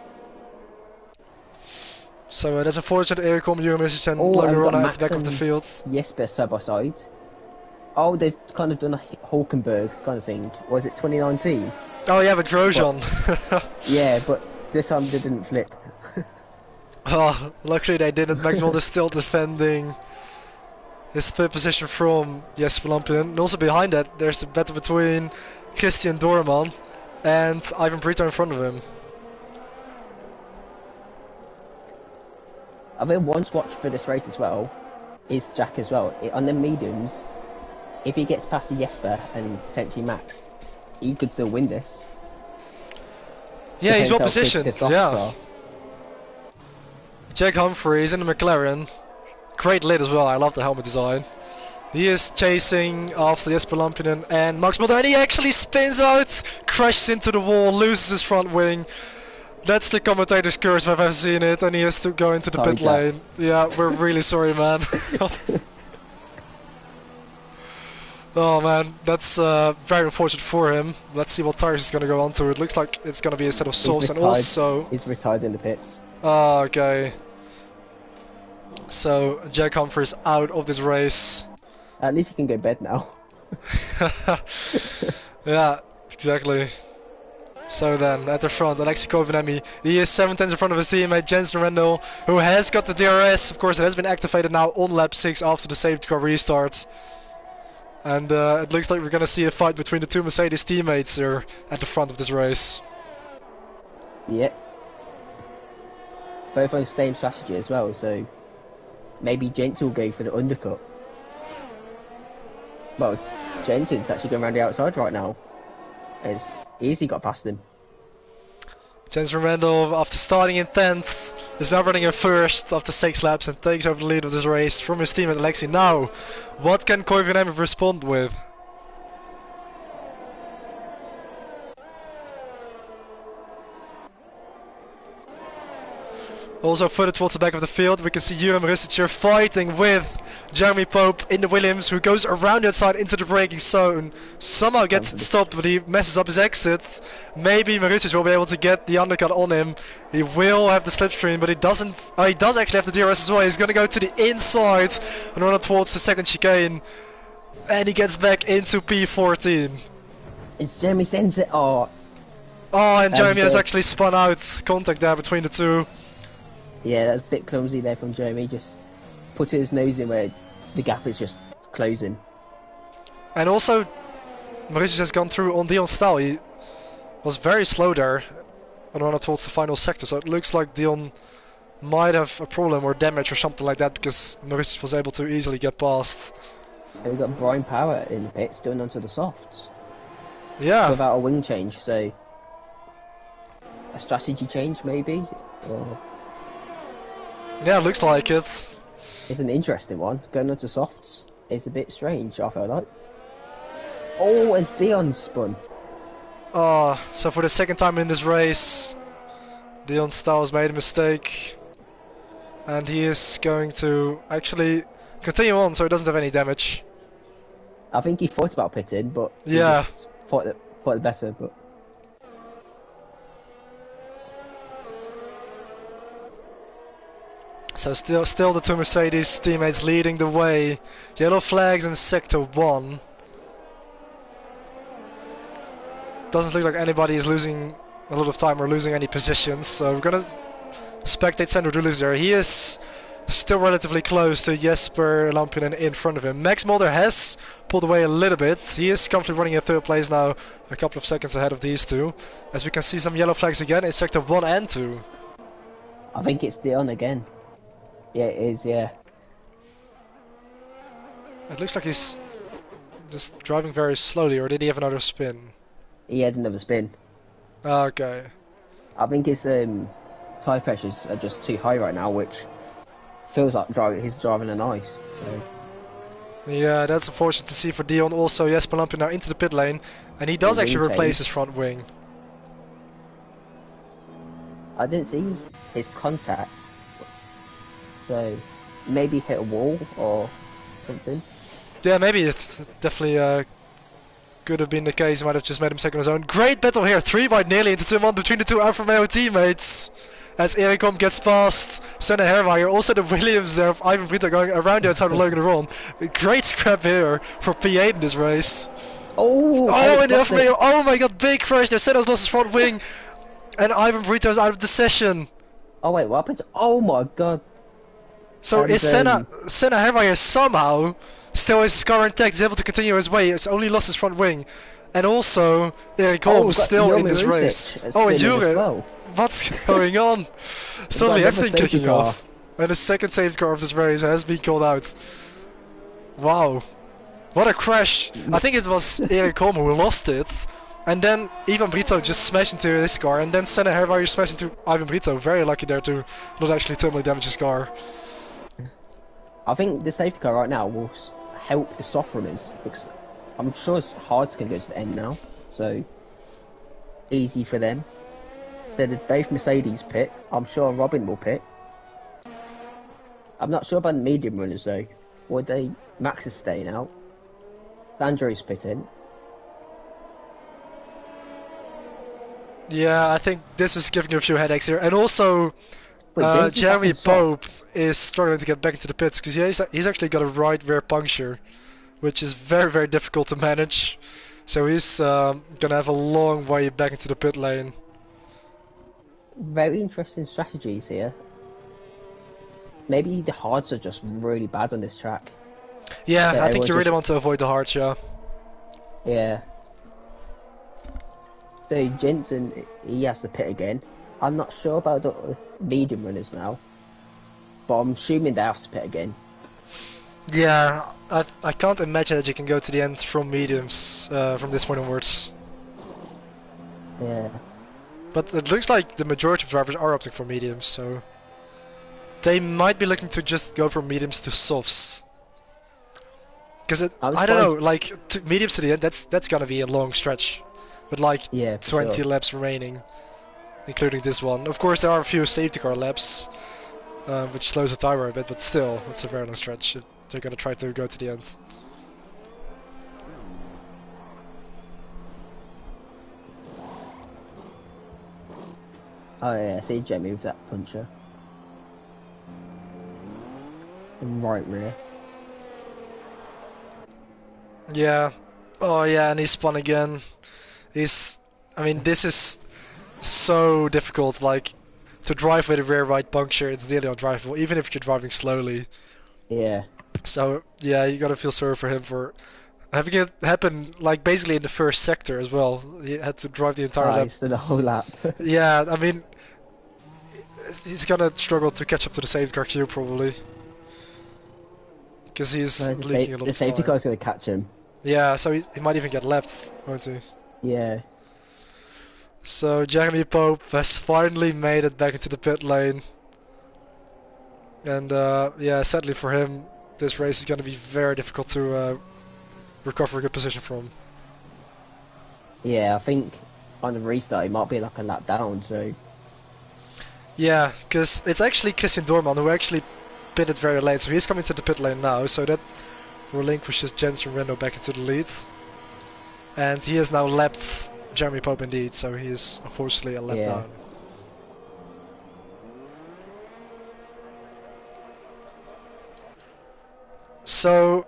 So that's unfortunate. Erik Holm, Jurgen Rusic and Logan Avron at the back of the field. Jesper side by side. Oh, they've kind of done a Hulkenberg kind of thing. Was it 2019? Oh yeah, with Grosjean. Yeah, but this time they didn't flip. Oh, luckily they didn't. Max Verstappen is still defending his third position from Jesper Lampinen. And also behind that, there's a battle between Christian Dorman and Ivan Brito in front of him. I've been once watched for this race as well. Is Jack as well on the mediums? If he gets past Jesper and potentially Max, he could still win this. Yeah, he's well Depends how quick positioned. the softs Yeah. are. Jack Humphries in the McLaren. Great lid as well. I love the helmet design. He is chasing after Jesper Lampinen and Max Mulder, and he actually spins out, crashes into the wall, loses his front wing. That's the commentator's curse if I've ever seen it, and he has to go into the pit lane. Yeah, we're really sorry, man. Oh man, that's very unfortunate for him. Let's see what tires he's going to go onto. It looks like it's going to be a set of softs, and also... He's retired in the pits. Oh, okay. So, Jack Humphries out of this race. At least he can go to bed now. Yeah, exactly. So then, at the front, Alexei Kovalev, he is 7 tenths in front of his teammate Jensen Rendel, who has got the DRS. Of course, it has been activated now on lap 6 after the safety car restart. And it looks like we're going to see a fight between the two Mercedes teammates here at the front of this race. Yep. Both on the same strategy as well, so maybe Jensen will go for the undercut. Well, Jensen's actually going around the outside right now. As easily got past him. James Romando, after starting in 10th, is now running in first after 6 laps and takes over the lead of this race from his teammate Alexi. Now, what can Koivunen respond with? Also further towards the back of the field, we can see Jurem Risticher fighting with Jeremy Pope in the Williams, who goes around the outside into the braking zone. Somehow gets stopped, but he messes up his exit. Maybe Marusic will be able to get the undercut on him. He will have the slipstream, but he doesn't. Oh, he does actually have the DRS as well. He's going to go to the inside and run towards the second chicane. And he gets back into P14. It's Jeremy sends it. Oh, and Jeremy has actually spun out. Contact there between the two. Yeah, that's a bit clumsy there from Jeremy, just putting his nose in where the gap is just closing. And also, Marusic has gone through on Dion Staal. He was very slow there and run towards the final sector, so it looks like Dion might have a problem or damage or something like that, because Marusic was able to easily get past. And we've got Brian Power in the pits going onto the softs. Yeah. Without a wing change, so a strategy change maybe? Or... Yeah, looks like it. It's an interesting one. Going onto softs is a bit strange, I feel like. Oh, as Dion spun. So for the second time in this race, Dion Staal has made a mistake. And he is going to actually continue on so he doesn't have any damage. I think he thought about pitting, but he yeah, just thought it better, but... So still the two Mercedes teammates leading the way. Yellow flags in sector 1. Doesn't look like anybody is losing a lot of time or losing any positions, so we're gonna spectate Sandro Dulis there. He is still relatively close to Jesper Lampinen in front of him. Max Mulder has pulled away a little bit. He is comfortably running in 3rd place now, a couple of seconds ahead of these two. As we can see some yellow flags again in sector 1 and 2. I think it's Dion again. Yeah, it is, yeah. It looks like he's just driving very slowly, or did he have another spin? He had another spin. Okay. I think his tyre pressures are just too high right now, which feels like he's driving on ice. So. Yeah, that's unfortunate to see for Dion. Also, Jesper Lampinen now into the pit lane, and he does actually replace his front wing. I didn't see his contact. So, maybe hit a wall or something. Yeah, maybe it definitely could have been the case. He might have just made him second on his own. Great battle here, 3 wide nearly into 2-1 between the two Alfa Romeo teammates. As Erikom gets past Senna Herweijer. Also the Williams there of Ivan Brito going around the outside of Logan Ron. Great scrap here for P8 in this race. Oh, and the Alfa Romeo. Oh my god, big crash there. Senna's lost his front wing. And Ivan Brito's out of the session. Oh wait, what happened? Oh my god. So is Senna Herweijer somehow still his car intact, is able to continue his way, he's only lost his front wing. And also, Erik Holm still in this race. Oh, and Jure, well. What's going on? Suddenly everything kicking off. And the second safety car of this race has been called out. Wow. What a crash. I think it was Erik Holm who lost it. And then Ivan Brito just smashed into his car, and then Senna Herweijer smashed into Ivan Brito. Very lucky there to not actually terminally damage his car. I think the safety car right now will help the soft runners, because I'm sure it's hard to go to the end now, so easy for them. Instead of both Mercedes pit, I'm sure Robin will pit. I'm not sure about the medium runners though. Would they? Max is staying out. Sandro's pitting. Yeah, I think this is giving you a few headaches here, and also Jeremy Pope is struggling to get back into the pits because he's actually got a right rear puncture, which is very, very difficult to manage. So he's gonna have a long way back into the pit lane. Very interesting strategies here. Maybe the hards are just really bad on this track. Yeah, so I think you really want to avoid the hards, yeah. Yeah. So Jensen, he has to pit again. I'm not sure about the medium runners now, but I'm assuming they have to pit again. Yeah, I can't imagine that you can go to the end from mediums from this point onwards. Yeah. But it looks like the majority of drivers are opting for mediums, so they might be looking to just go from mediums to softs. Because I'm I don't know, surprised. like mediums to the end, that's gonna be a long stretch, with like Yeah, for 20 sure. laps remaining, including this one. Of course, there are a few safety car laps, which slows the timer a bit, but still, it's a very long stretch. They're gonna try to go to the end. Oh yeah, see Jamie with that puncher. The right rear. Yeah. Oh yeah, and he spun again. I mean, this is so difficult. Like, to drive with a rear right puncture, it's nearly undrivable, even if you're driving slowly. Yeah. So yeah, you gotta feel sorry for him for having it happen, like basically in the first sector as well. He had to drive the entire lap. He's done the whole lap. Yeah, I mean, he's gonna struggle to catch up to the safety car queue probably, because he's No, leaking a lot the of safety time. car's gonna catch him. Yeah, so he might even get left, won't he? Yeah. So Jeremy Pope has finally made it back into the pit lane, and yeah, sadly for him, this race is gonna be very difficult to recover a good position from. Yeah, I think on the restart he might be like a lap down, so Yeah, because it's actually Christian Dorman who actually pitted very late, so he's coming to the pit lane now, so that relinquishes Jensen Reno back into the lead. And he has now lapped Jeremy Pope indeed, so he is unfortunately a lap yeah. down. So,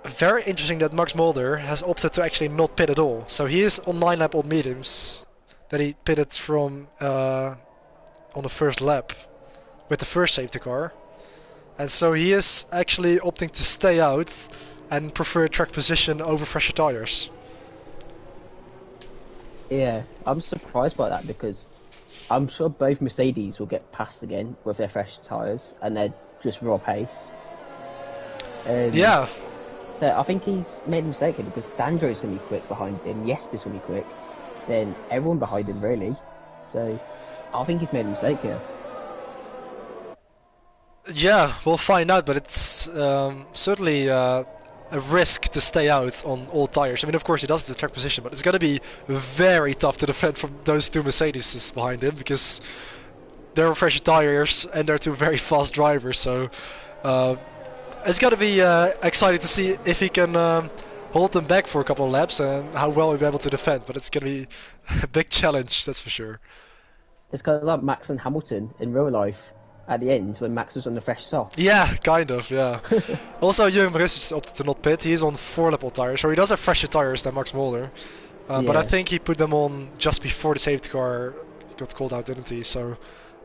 very interesting that Max Mulder has opted to actually not pit at all. So he is on 9 lap old mediums that he pitted from on the first lap with the first safety car. And so he is actually opting to stay out and prefer track position over fresher tires. Yeah, I'm surprised by that because I'm sure both Mercedes will get passed again with their fresh tyres and they're just raw pace. Yeah, So I think he's made a mistake here because Sandro's going to be quick behind him, Jesper's going to be quick, then everyone behind him really. So I think he's made a mistake here. yeah, we'll find out, but it's certainly a risk to stay out on all tires. I mean, of course, he does the track position, but it's going to be very tough to defend from those two Mercedes behind him because they're fresher tires and they're two very fast drivers. So it's going to be exciting to see if he can hold them back for a couple of laps and how well he'll be able to defend. But it's going to be a big challenge, that's for sure. It's kind of like Max and Hamilton in real life at the end when Max was on the fresh soft. Yeah, kind of, yeah. Also, Jürgen Marisic opted to not pit. He's on 4-lap old tires, so he does have fresher tires than Max Mulder. But I Yeah. think he put them on just before the safety car got called out, didn't he? So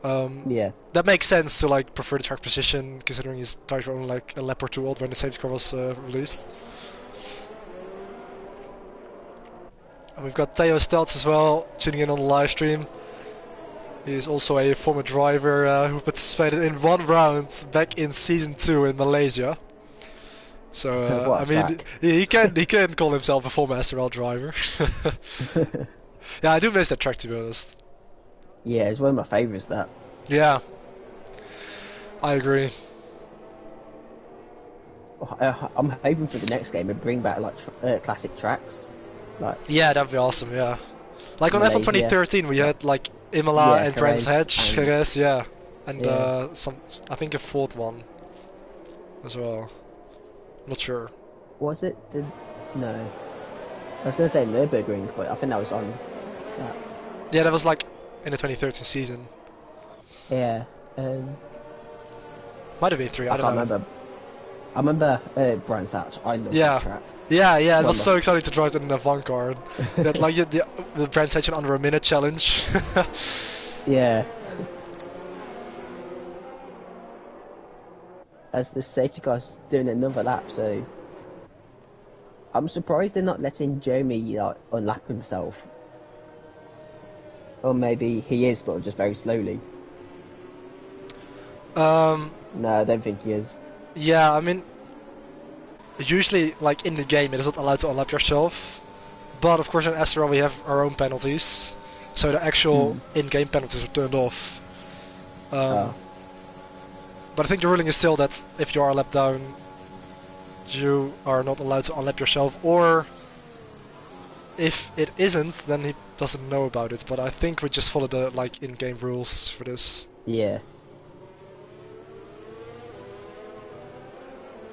Yeah. that makes sense to like prefer the track position, considering his tires were only like a lap or two old when the safety car was released. And we've got Theo Stelz as well tuning in on the live stream. He's also a former driver who participated in one round back in season 2 in Malaysia. So What I a mean, track. he can call himself a former SRL driver. Yeah, I do miss that track, to be honest. Yeah, it's one of my favourites, that. Yeah, I agree. I'm hoping for the next game to bring back like classic tracks. Like, Yeah, that'd be awesome. Yeah, like on F1 Malaysia. 2013, we had like Imola Yeah, and Brands Jerez Hatch, and- Jerez, yeah, and Yeah. some, I think a fourth one as well. Not sure. Was it? No. I was going to say Nürburgring, but I think that was on that. Yeah, that was like in the 2013 season. Yeah. Might have been 3. I I don't can't know. remember. I remember Brands Hatch. I love Yeah. that track. Yeah, it One was of- so exciting to drive that in a van car. And that like the brand section under a minute challenge. Yeah. As the safety car's doing another lap, so I'm surprised they're not letting Jeremy like unlap himself. Or maybe he is, but just very slowly. No, I don't think he is. Yeah, I mean, usually like in the game it is not allowed to unlap yourself, But of course in SRL we have our own penalties, so the actual in-game penalties are turned off. But I think the ruling is still that if you are a lap down, you are not allowed to unlap yourself, or if it isn't, then he doesn't know about it. But I think we just follow the in-game rules for this. Yeah.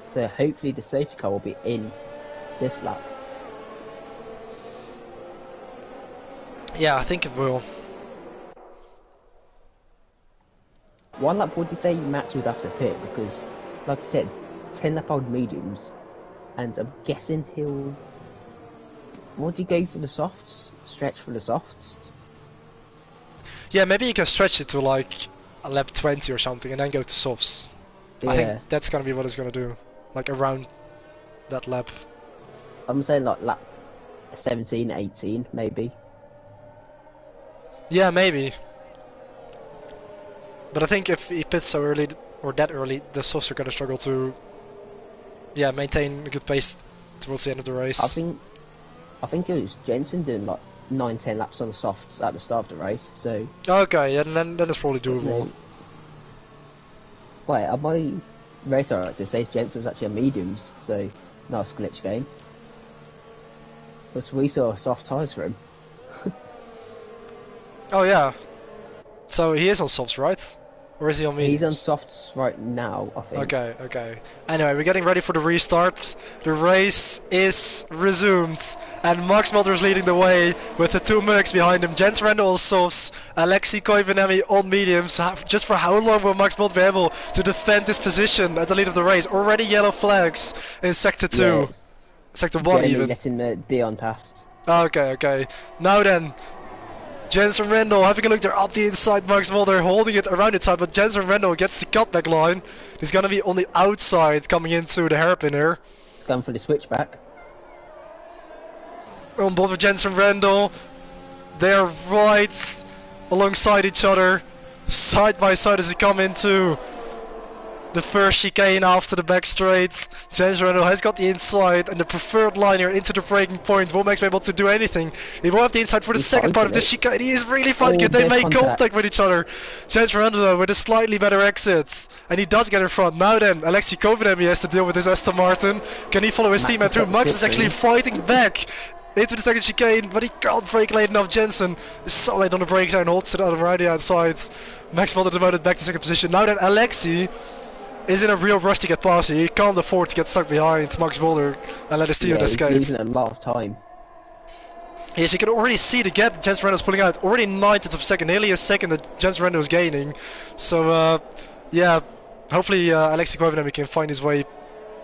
So hopefully the safety car will be in this lap. Yeah, I think it will. One lap would you say Max would have to pit? Because, like I said, 10 lap old mediums, and I'm guessing he'll... Would he go for the softs? Stretch for the softs? Yeah, maybe you can stretch it to like a lap 20 or something and then go to softs. Yeah. I think that's gonna be what it's gonna do. Like around that lap. I'm saying like lap 17, 18, maybe. Yeah, maybe. But I think if he pits so early, or that early, the softs are gonna struggle to maintain a good pace towards the end of the race. I think it was Jensen doing like 9-10 laps on the softs at the start of the race, so... Okay, yeah, then it's probably doable. Wait, on my race alright, it says Jensen was actually a mediums, so nice glitch game. Because we saw soft tyres for him. Oh yeah. So he is on softs, right? Or is he on mediums? He's on softs right now, I think. Okay. Anyway, we're getting ready for the restart. The race is resumed, and Max Mulder is leading the way with the two Mercs behind him. Jens Randall on softs, Alexei Koivuniemen on mediums. Just for how long will Max Mulder be able to defend this position at the lead of the race? Already yellow flags in Sector 2. Yeah, Sector 1 even. Letting Dion past. Okay. Now then. Jensen Randall having a look there up the inside, Max Mulder holding it around its side, but Jensen Randall gets the cutback line. He's gonna be on the outside coming into the hairpin here. He's going for the switchback. On board with Jensen Randall. They are right alongside each other, side by side as they come into the first chicane after the back straight. Jensen Randall has got the inside and the preferred line here into the braking point. Will Max be able to do anything? He will have the inside for the second part of this chicane. He is really fighting it. They make contact with each other. Jensen Randall though with a slightly better exit. And he does get in front. Now then, Alexei Koivuniemen has to deal with his Aston Martin. Can he follow his teammate through? Max is actually fighting back into the second chicane, but he can't brake late enough. Jensen is so late on the brakes and holds it out right the outside. Max Mulder demoted back to second position. Now then, Alexei is in a real rush to get past you. He can't afford to get stuck behind Max Mulder and let his teammate escape. He's losing a lot of time. Yes, you can already see the gap that Jensen Randall is pulling out. Already 9/10 of a second, nearly a second that Jensen Randall is gaining. So, yeah, hopefully Alexei Koivuniemen can find his way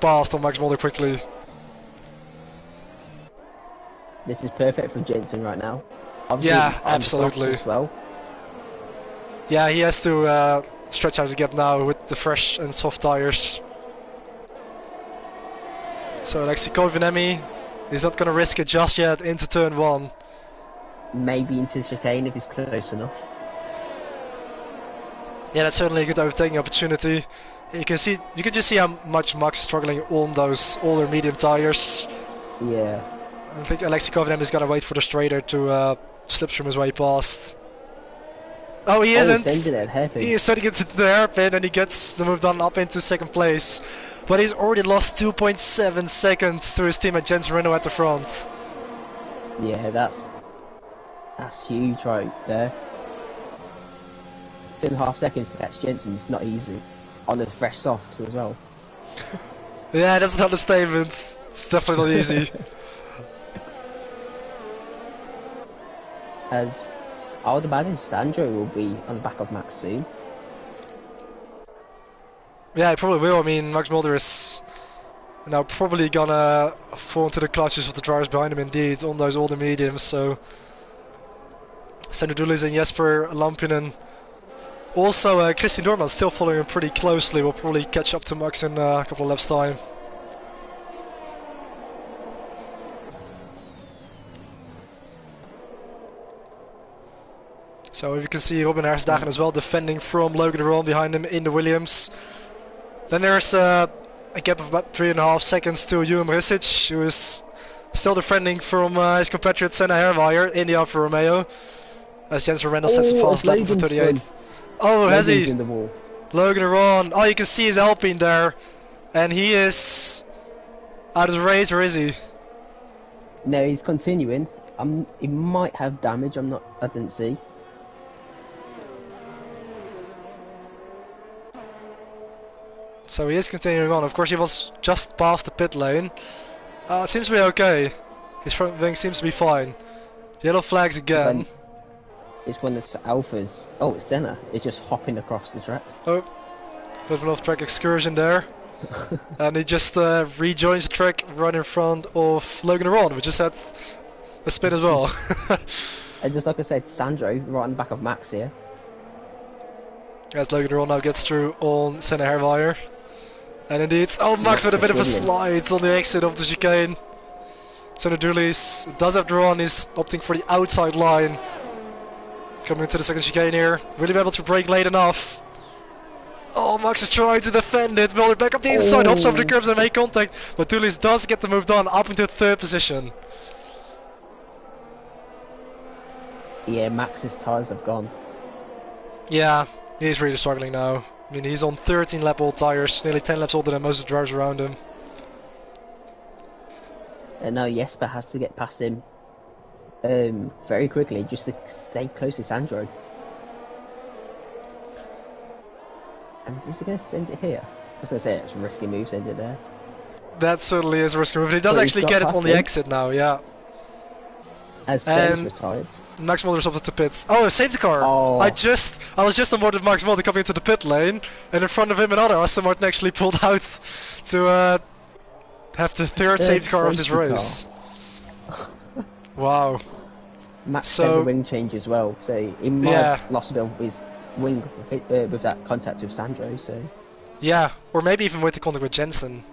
past on Max Mulder quickly. This is perfect for Jensen right now. Obviously, yeah, absolutely. As well. Yeah, he has to stretch out the gap now with the fresh and soft tires. So Alexei Koivuniemen is not going to risk it just yet into turn 1. Maybe into the chicane if he's close enough. Yeah, that's certainly a good overtaking opportunity. You can just see how much Max is struggling on those older medium tires. Yeah. I think Alexei Koivuniemen is going to wait for the straighter to slipstream his way past. Oh, he isn't. He is sending it to the hairpin and he gets the move done up into second place. But he's already lost 2.7 seconds to his teammate Jensen Randall at the front. Yeah, that's huge right there. 2.5 seconds to catch Jensen is not easy. On the fresh softs as well. Yeah, that's not a statement. It's definitely not easy. As I would imagine Sandro will be on the back of Max soon. Yeah, he probably will. I mean, Max Mulder is now probably gonna fall into the clutches of the drivers behind him indeed on those older mediums, so Sandro Dulis and Jesper Lampinen. Also, Christian Dorman still following him pretty closely. Will probably catch up to Max in a couple of laps time. So if you can see Robin Hersdagen as well defending from Logan Ron behind him in the Williams. Then there's a gap of about 3.5 seconds to Ewan Risic, who is Still defending from his compatriot Senna Hermaier in the Alfa Romeo. As Jensen Randall sets a Oh, fast lap for Logan's 38. spun. Oh, has Logan's he? in the wall. Logan Ron. Oh, you can see his Alpine there. And he is out of the race, or is he? No, he's continuing. He might have damage. I didn't see. So he is continuing on. Of course, he was just past the pit lane. It seems to be okay. His front wing seems to be fine. Yellow flags again. It's one that's for Alphas. Oh, it's Senna. It's just hopping across the track. Oh, bit of an off-track excursion there. And he just rejoins the track right in front of Logan Ron, which just had a spin as well. And just like I said, Sandro right on the back of Max here. As Logan Ron now gets through on Senna Hermaier. And indeed, oh, Max with a bit of a slide on the exit of the chicane. Senna Dulis does have the run, he's opting for the outside line. Coming into the second chicane here. Really be able to brake late enough. Oh, Max is trying to defend it. Mulder back up the inside, hops over the curbs and make contact. But Dulis does get the move done, up into third position. Yeah, Max's tyres have gone. Yeah, he's really struggling now. I mean, he's on 13 lap old tyres, nearly 10 laps older than most of the drivers around him. And now Jesper has to get past him very quickly just to stay close to Sandro. And is he going to send it here? I was going to say it's a risky move, send it there. That certainly is a risky move, but he does actually get it on the exit now, yeah. As Senna's retired. Max Mulder's up at the pit. Oh, a safety car! Oh. I was just on board with Max Mulder coming into the pit lane, and in front of him another Aston Martin actually pulled out to have the third safety car of this race. Wow. Max had the wing change as well, so he might have lost a bit of his wing with that contact with Sandro, so... Yeah, or maybe even with the contact with Jensen.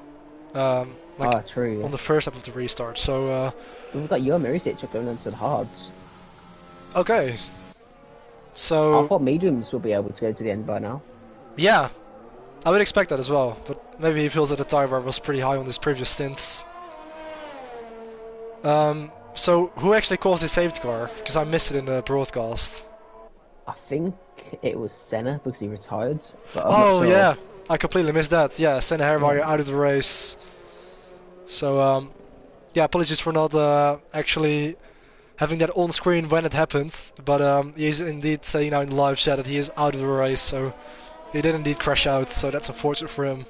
True. On the first lap of the restart, so... We've got Johan Mirisic going onto the hards. Okay. So... I thought mediums would be able to go to the end by now. Yeah. I would expect that as well, but maybe he feels that the tire bar was pretty high on his previous stints. So, who actually caused the safety car? Because I missed it in the broadcast. I think it was Senna, because he retired. But I'm not sure. Yeah. I completely missed that. Yeah, Senna Hermaier out of the race. So, yeah, apologies for not actually having that on screen when it happened. But he's indeed saying now in the live chat that he is out of the race. So, he did indeed crash out. So, that's unfortunate for him.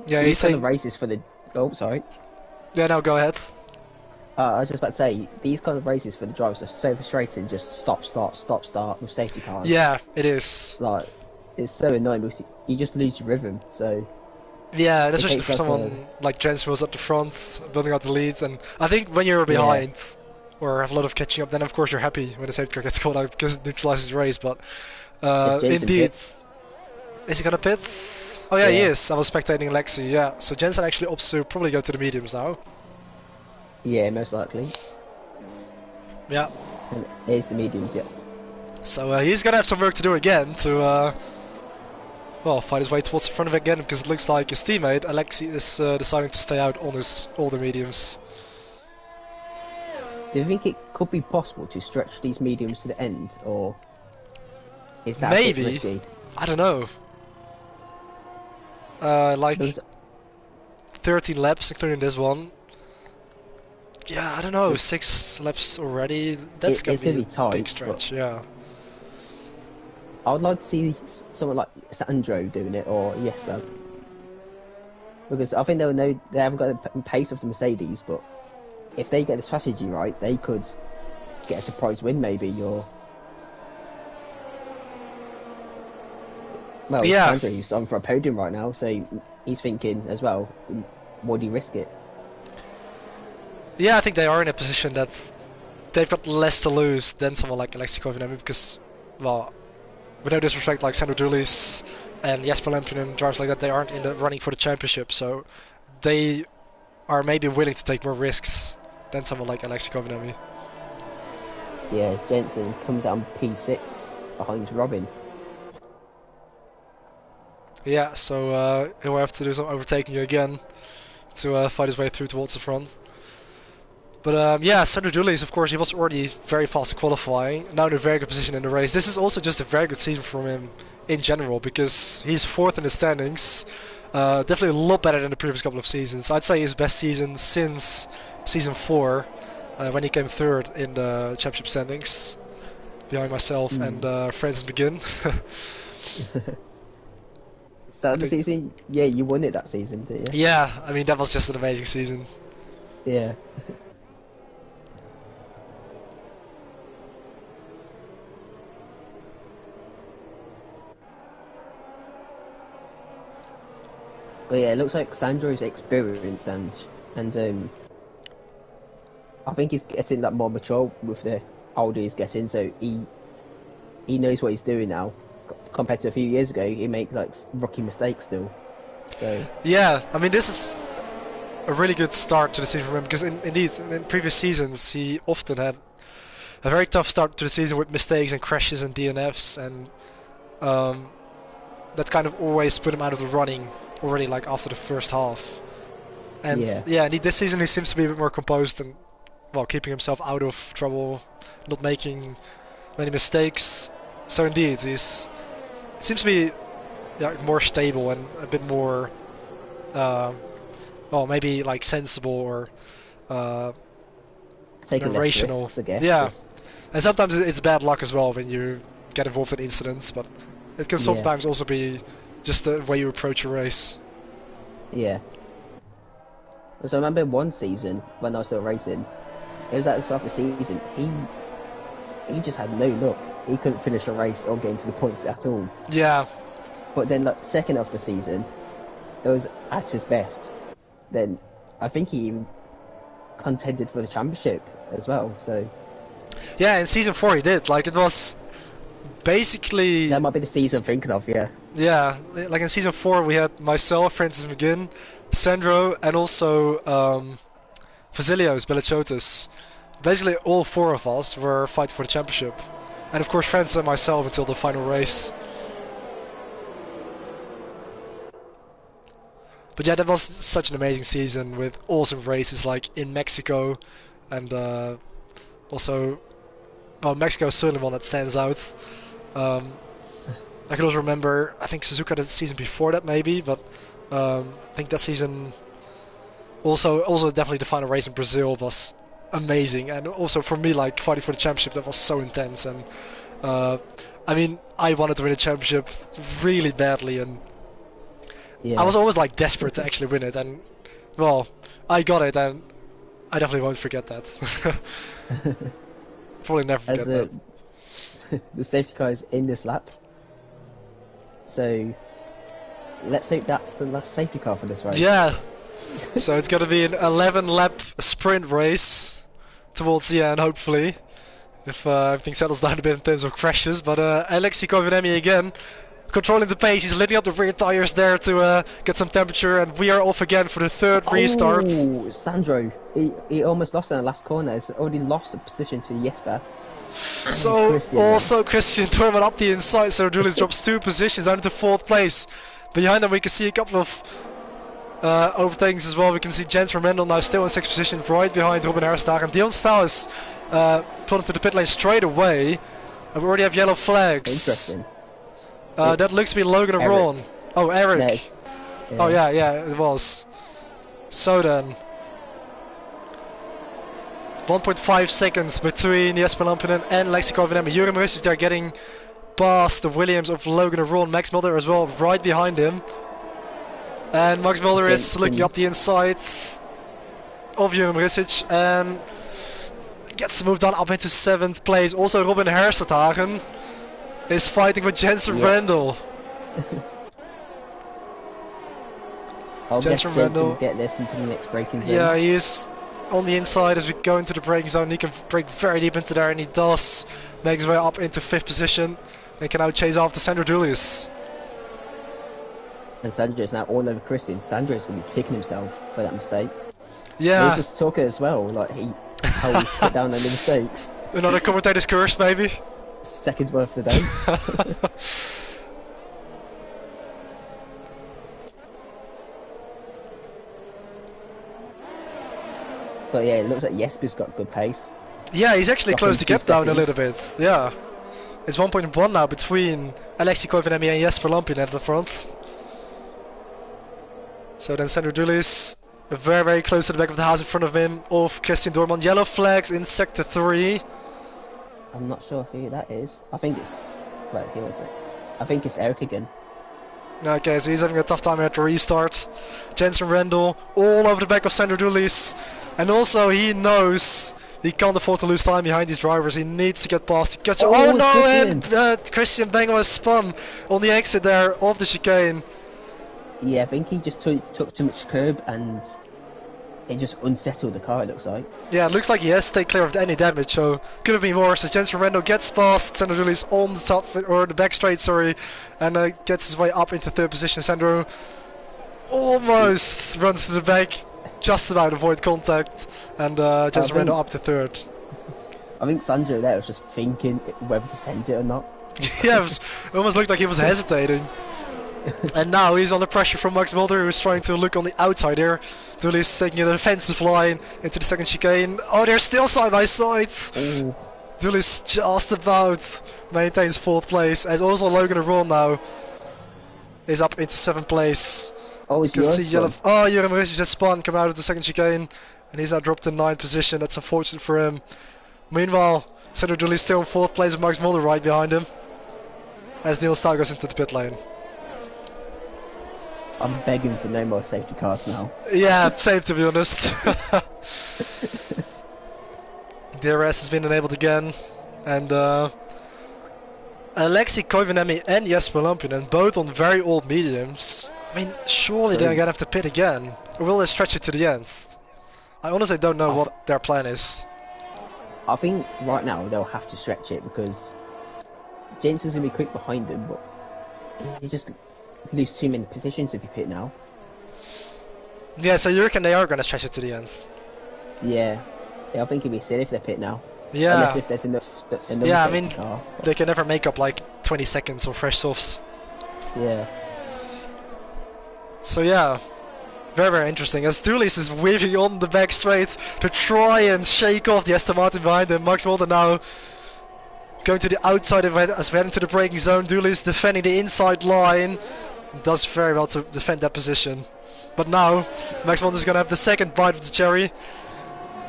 Yeah, he's saying... the races for the... Oh, sorry. Yeah, no, go ahead. I was just about to say, these kind of races for the drivers are so frustrating, just stop, start with safety cars. Yeah, it is. Like, it's so annoying because you just lose your rhythm, so... Yeah, especially for someone like Jensen was at the front, building out the lead, and I think when you're behind, or have a lot of catching up, then of course you're happy when the safety car gets called out because it neutralizes the race, but... indeed... Pits. Is he gonna pit? Oh yeah, he is. I was spectating Lexi, yeah. So Jensen actually opts to probably go to the mediums now. Yeah, most likely. Yeah. And here's the mediums, yeah. So he's gonna have some work to do again to, well, fight his way towards the front of it again, because it looks like his teammate, Alexi, is deciding to stay out on his older mediums. Do you think it could be possible to stretch these mediums to the end, or is that maybe? A bit risky? I don't know. Like 13 laps, including this one. Yeah, I don't know. 6 laps already. That's gonna be a big stretch. Yeah. I would like to see someone like Sandro doing it, or Jesper, because I think they haven't got the pace of the Mercedes, but if they get the strategy right, they could get a surprise win, maybe, or. Well, Sandro's on for a podium right now, so he's thinking as well, would he risk it? Yeah, I think they are in a position that they've got less to lose than someone like Alexi Kovinami, because, well, with no disrespect, like Sandro Dulis and Jesper Lampinen and drivers like that, they aren't in the running for the championship, so they are maybe willing to take more risks than someone like Alexi Kovinami. Yeah, Jensen comes out on P6 behind Robin. Yeah, so he'll have to do some overtaking again to fight his way through towards the front. But yeah, Sandro Dulles, of course, he was already very fast in qualifying. Now in a very good position in the race. This is also just a very good season from him in general because he's fourth in the standings. Definitely a lot better than the previous couple of seasons. I'd say his best season since season 4, when he came third in the championship standings, behind myself and Francis McGinn. So the season, yeah, you won it that season, didn't you? Yeah, I mean that was just an amazing season. Yeah. But yeah, it looks like Sandro's experience and I think he's getting that more mature with the older he's getting, so he knows what he's doing now. Compared to a few years ago, he makes like rookie mistakes still. So yeah, I mean this is a really good start to the season for him because indeed in previous seasons he often had a very tough start to the season with mistakes and crashes and DNFs, and that kind of always put him out of the running already, like after the first half. And yeah, indeed this season he seems to be a bit more composed and, well, keeping himself out of trouble, not making many mistakes. So indeed it seems to be, yeah, more stable and a bit more well, maybe like sensible or taking less rational. risks, I guess. Yeah, and sometimes it's bad luck as well when you get involved in incidents, but it can sometimes also be just the way you approach a race. Yeah. So I remember one season when I was still racing, it was at the start of the season, he just had no luck. He couldn't finish a race or get into the points at all. Yeah. But then like second of the season, it was at his best. Then I think he even contended for the championship as well, so yeah, in season 4 he did. Like, it was basically, that might be the season I'm thinking of. yeah, like in season 4 we had myself, Francis McGinn, Sandro, and also Vasilios Belichotis. Basically all 4 of us were fighting for the championship, and of course Francis and myself until the final race. But yeah, that was such an amazing season with awesome races like in Mexico, and also, well, Mexico is certainly one that stands out. I can also remember, I think Suzuka the season before that maybe, but I think that season also definitely the final race in Brazil was amazing, and also for me, like fighting for the championship, that was so intense. And I mean, I wanted to win the championship really badly, and I was always like desperate to actually win it, and well, I got it, and I definitely won't forget that. Probably never forget that. The safety car is in this lap, so let's hope that's the last safety car for this race. Yeah. So it's going to be an 11-lap sprint race towards the end, hopefully, if everything settles down a bit in terms of crashes. But Alexei Koivunemi again, controlling the pace. He's lifting up the rear tires there to get some temperature, and we are off again for the third restart. Oh, Sandro, he almost lost in the last corner. He's already lost the position to Jesper. So Christian, also Christian Thurman up the inside, so Julius drops 2 positions down to 4th place. Behind them we can see a couple of overtakings as well. We can see Jens van Rendel now still in 6th position, right behind Robin Herstag, and Dion Staal is put into the pit lane straight away. And we already have yellow flags. Interesting. That looks to be Logan and Ron. Oh, Eric. No, Oh yeah, it was. So then, 1.5 seconds between Jesper Lampinen and Lexi Koivunemi. Jurgen Rus is there getting past the Williams of Logan and Ron. Max Mulder as well, right behind him. And Max Mulder is looking up the inside of Jurgen Risic and gets the move done up into 7th place. Also Robin Hersthagen is fighting with Jensen Rendel. I'll guess Jensen will get this into the next braking zone. Yeah, he is on the inside as we go into the braking zone. He can brake very deep into there, and he does make his way up into 5th position and can now chase after Sandro Dulles. And Sandro is now all over Christian. Sandro is going to be kicking himself for that mistake. Yeah. He's just talking as well, like how he's put down on the mistakes. Another commentator's curse, maybe. Second worth of the day. But yeah, it looks like Jesper's got good pace. Yeah, he's actually Dropping closed the 2 gap down a seconds. little bit. Yeah. It's 1.1 now between Alexei Koivaniemi and Jesper Lampinen at the front. So then Sandro Dulis very, very close to the back of the house in front of him, of Christian Doorman. Yellow flags in sector 3. I'm not sure who that is. I think it's... Wait, who was it? I think it's Eric again. Okay, so he's having a tough time here at the restart. Jensen Rendel all over the back of Sandro Dulis. And also he knows he can't afford to lose time behind these drivers. He needs to get past. Oh no, Christian. and Christian Bengel has spun on the exit there of the chicane. Yeah, I think he just took too much curb and it just unsettled the car, it looks like. Yeah, it looks like he has to take clear of any damage, so could have been worse. As Jensen Rendel gets past Sandro Dulis on the top, or the back straight, sorry, and gets his way up into 3rd position. Sandro almost runs to the back, just about avoid contact, and Jensen Rendel up to 3rd. I think Sandro there was just thinking whether to send it or not. Yeah, it almost looked like he was hesitating. And now he's under pressure from Max Mulder, who's trying to look on the outside here. Dulis taking a defensive line into the 2nd chicane. Oh, they're still side by side. Ooh. Dulis just about maintains 4th place, as also Logan Ron now is up into 7th place. Oh, You can see yellow. Oh, Jurgen Maurice just spun, come out of the 2nd chicane, and he's now dropped to 9th position. That's unfortunate for him. Meanwhile, Sandro Dulis still in 4th place with Max Mulder right behind him, as Neil Stow goes into the pit lane. I'm begging for no more safety cars now. Yeah, same to be honest. DRS has been enabled again, and Alexei Koivaniemi and Jesper Lampinen, both on very old mediums. I mean, surely they're gonna have to pit again, or will they stretch it to the end? I honestly don't know what their plan is. I think right now they'll have to stretch it because Jensen's gonna be quick behind him, but you just lose too many positions if you pit now. Yeah, so you reckon they are gonna stretch it to the end? Yeah, I think it'd be silly if they pit now. Yeah. Unless if there's enough Yeah, I mean, car. they can never make up like 20 seconds of fresh softs. Yeah. So yeah, very, very interesting. As Dulis is weaving on the back straight to try and shake off the Aston Martin behind him. Max Mulder now going to the outside as we head into the braking zone. Dulis defending the inside line. Does very well to defend that position. But now, Max Mulder is going to have the 2nd bite of the cherry.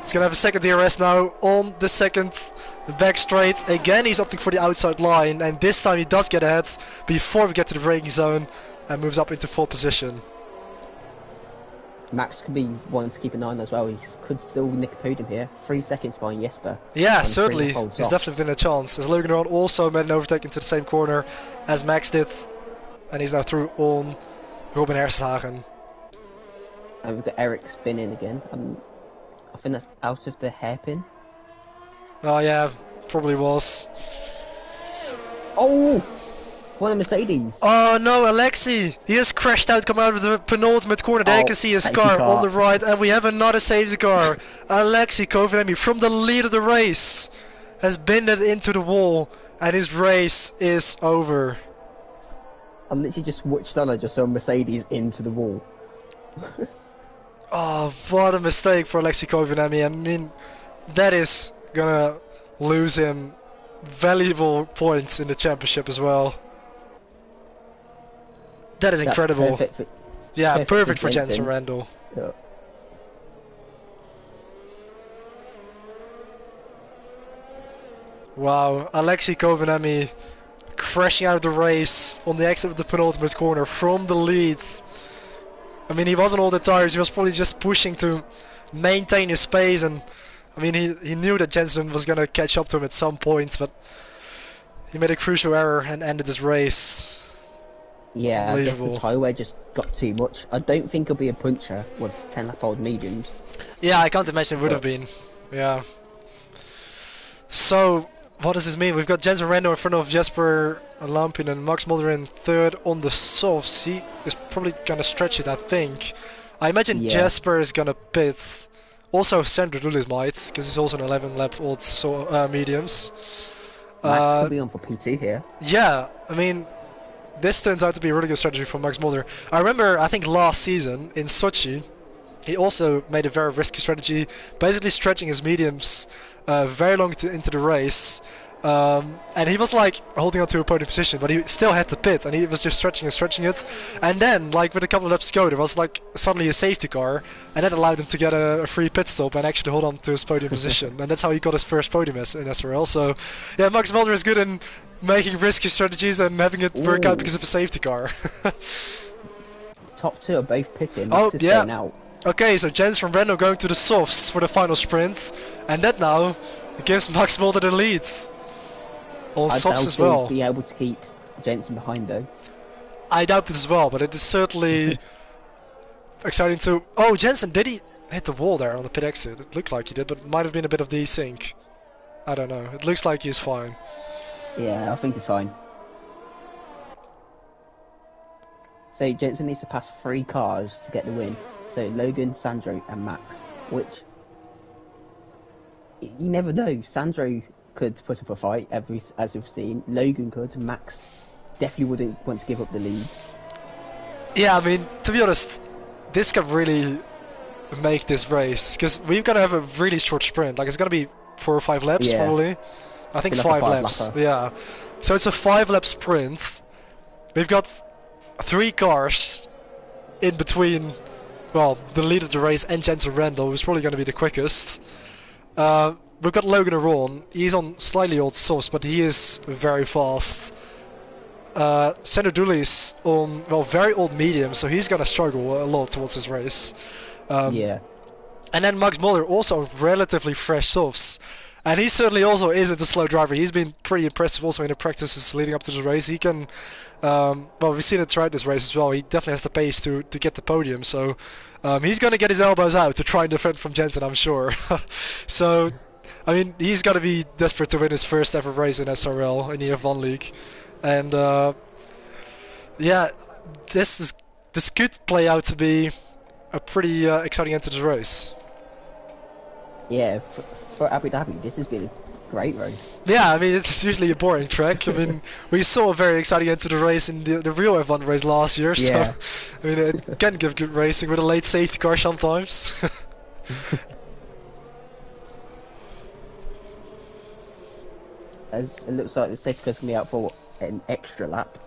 He's going to have a 2nd DRS now on the 2nd back straight. Again, he's opting for the outside line, and this time he does get ahead before we get to the braking zone and moves up into 4th position. Max could be one to keep an eye on as well. He could still nick a podium here. 3 seconds behind Jesper. Yeah, certainly. There's definitely been a chance. As Logan Ron also made an overtake into the same corner as Max did, and he's now through on Robin Hershagen. And we've got Eric spinning again. I think that's out of the hairpin. Oh yeah, probably was. Oh! One of Mercedes. Oh no, Alexei! He has crashed out, come out of the penultimate corner. There you can see his car on the right, and we have another safety car. Alexei Koivaniemi, from the lead of the race, has been into the wall, and his race is over. I'm literally just watched on. I just saw Mercedes into the wall. Oh, what a mistake for Alexei Koivaniemi. I mean, that is gonna lose him valuable points in the championship as well. That is incredible. Perfect for Jensen Rendel. Yeah. Wow, Alexei Koivaniemi crashing out of the race on the exit of the penultimate corner from the lead. I mean, he wasn't all the tires, he was probably just pushing to maintain his pace, and I mean, he knew that Jensen was going to catch up to him at some point, but he made a crucial error and ended his race. Yeah, I guess the tyre wear just got too much. I don't think he'll be a puncher with 10-lap-old mediums. Yeah, I can't imagine it would have been. Yeah. So, what does this mean? We've got Jensen Rendel in front of Jesper Lampinen and Max Mulder in 3rd on the softs. He is probably going to stretch it, I think. I imagine Jesper is going to pit. Also, Sandro Dulis might, because he's also an 11-lap-old mediums. Max could be on for P2 here. Yeah, I mean, this turns out to be a really good strategy for Max Mulder. I remember, I think last season in Sochi, he also made a very risky strategy, basically stretching his mediums very long into the race. And he was like holding on to a podium position, but he still had the pit, and he was just stretching and stretching it. And then, like with a couple of laps to go, there was like suddenly a safety car, and that allowed him to get a free pit stop and actually hold on to his podium position. And that's how he got his first podium in SRL. So, yeah, Max Mulder is good in making risky strategies and having it work out because of a safety car. Top two are both pitting. Oh, Max is yeah. staying out. Okay, so Jens from Renault going to the softs for the final sprint, and that now gives Max Mulder the lead. On I softs doubt as well. he'll be able to keep Jensen behind though. I doubt it as well, but it is certainly exciting to... Oh, Jensen, did he hit the wall there on the pit exit? It looked like he did, but it might have been a bit of desync. I don't know. It looks like he's fine. Yeah, I think it's fine. So Jensen needs to pass 3 cars to get the win. So Logan, Sandro and Max, which you never know. Sandro could put up a fight, as we've seen. Logan could. Max definitely wouldn't want to give up the lead. Yeah, I mean, to be honest, this could really make this race, because we're going to have a really short sprint. Like, it's going to be 4 or 5 laps, probably. I think 5 laps. Lapper. Yeah. So it's a 5-lap sprint. We've got 3 cars in between, well, the lead of the race and Jensen Randall, who's probably going to be the quickest. We've got Logan Aron. He's on slightly old sauce, but he is very fast. Sandro Dooley's on, well, very old medium, so he's gonna struggle a lot towards this race. Yeah. And then Max Muller also relatively fresh softs. And he certainly also isn't a slow driver. He's been pretty impressive also in the practices leading up to the race. He can, well, we've seen it throughout this race as well. He definitely has the pace to get the podium. So he's going to get his elbows out to try and defend from Jensen, I'm sure. So, I mean, he's got to be desperate to win his first ever race in SRL in the F1 League. And, yeah, this could play out to be a pretty exciting end to the race. Yeah, for Abu Dhabi, this has been a great race. Yeah, I mean, it's usually a boring track. I mean, we saw a very exciting end to the race in the real F1 race last year, so Yeah. I mean, it can give good racing with a late safety car sometimes. As it looks like the safety car's going to be out for an extra lap,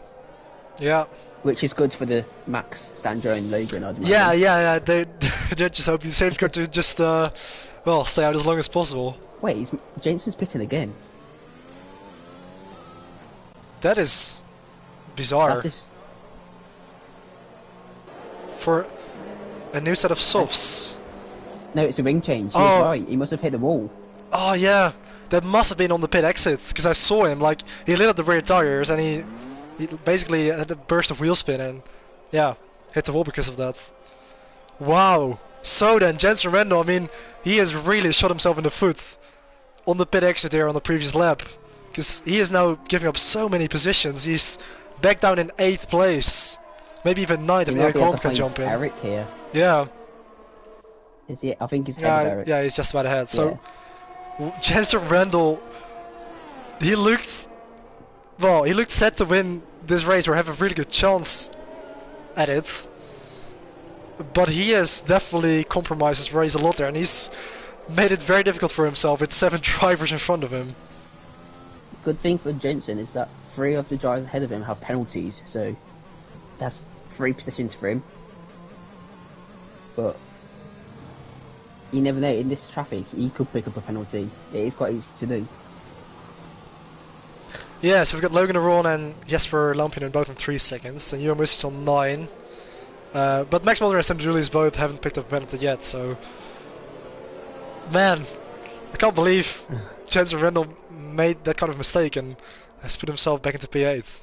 Yeah. which is good for the Max, Sandro and Logan, I'd imagine. Yeah. They're just hoping the safety car to just, well, stay out as long as possible. Wait, Jensen's pitting again. That is bizarre. That is... For a new set of softs. No, it's a ring change. He Oh. was right. He must have hit the wall. Oh yeah, that must have been on the pit exit, because I saw him, like, he lit up the rear tires and he basically had a burst of wheel spin and, yeah, hit the wall because of that. Wow. So then, Jensen Randall, I mean, he has really shot himself in the foot on the pit exit there on the previous lap, because he is now giving up so many positions. He's back down in 8th place, maybe even 9th if He might Niek be able to can find jump in. Eric here. Yeah, Is he? I think he's ahead of Eric. yeah, he's just about ahead. So, Jensen Randall, he looked set to win this race or have a really good chance at it. But he has definitely compromised his race a lot there, and he's made it very difficult for himself with 7 drivers in front of him. Good thing for Jensen is that 3 of the drivers ahead of him have penalties, so that's 3 positions for him. But you never know, in this traffic he could pick up a penalty. It is quite easy to do. Yeah, so we've got Logan Aron and Jesper Lampinen both on 3 seconds, and Johan Mussich on 9. But Max Mulder and Sam Julius both haven't picked up a penalty yet, so... Man, I can't believe Jensen Randall made that kind of mistake and has put himself back into P8.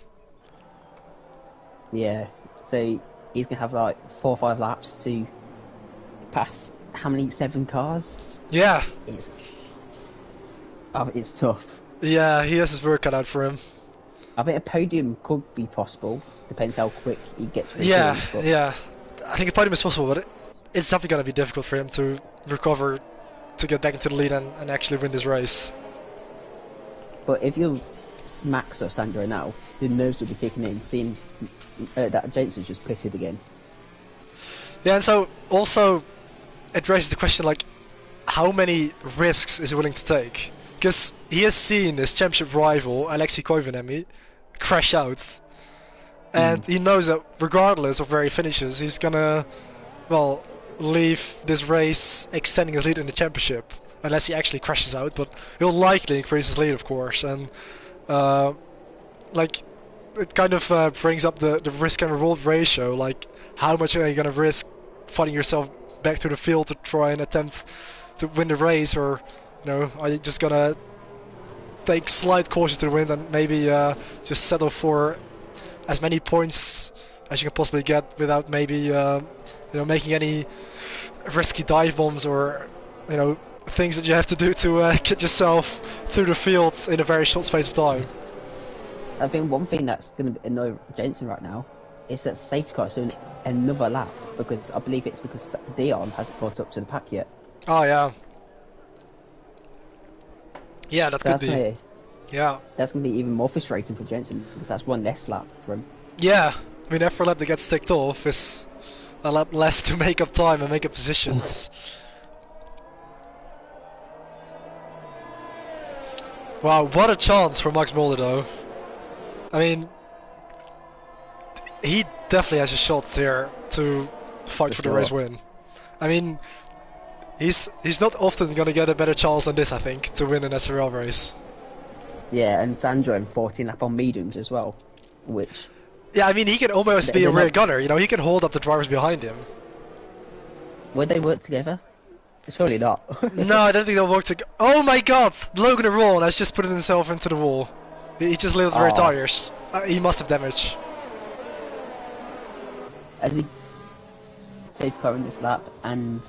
Yeah, so he's gonna have like 4 or 5 laps to pass how many 7 cars? Yeah, It's tough. yeah, he has his work cut out for him. I think a podium could be possible. Depends how quick he gets through. Yeah, teams, but yeah. I think a podium is possible, but it's definitely going to be difficult for him to recover, to get back into the lead and actually win this race. But if you're Max or Sandro now, the nerves will be kicking in, seeing that Jensen's just pitted again. Yeah, and so also it raises the question, like, how many risks is he willing to take? Because he has seen his championship rival, Alexei Koivuniemen, crash out. And he knows that regardless of where he finishes, he's gonna, well, leave this race extending his lead in the championship. Unless he actually crashes out, but he'll likely increase his lead, of course. And, like, it kind of brings up the risk and reward ratio. Like, how much are you gonna risk fighting yourself back through the field to try and attempt to win the race, or, you know, are you just gonna take slight caution to the wind and maybe just settle for as many points as you can possibly get without maybe you know, making any risky dive bombs or, you know, things that you have to do to get yourself through the field in a very short space of time. I think one thing that's going to annoy Jensen right now is that safety car is doing another lap, because I believe it's because Dion hasn't caught up to the pack yet. Oh yeah. Yeah, that could be. Yeah. That's going to be even more frustrating for Jensen, because that's one less lap for him. Yeah, I mean, every lap that gets ticked off is a lap less to make up time and make up positions. Wow, what a chance for Max Mulder though. I mean, he definitely has a shot here to fight for the race win. I mean, he's not often going to get a better chance than this, I think, to win an SRL race. Yeah, and Sandro in 14 lap on mediums as well, which... Yeah, I mean, he can almost be a rear gunner, you know, he can hold up the drivers behind him. Would they work together? Surely not. No, I don't think they'll work together. Oh my god! Logan Ron has just put himself into the wall. He just lit the rear tires. He must have damage. As he safe car in this lap, and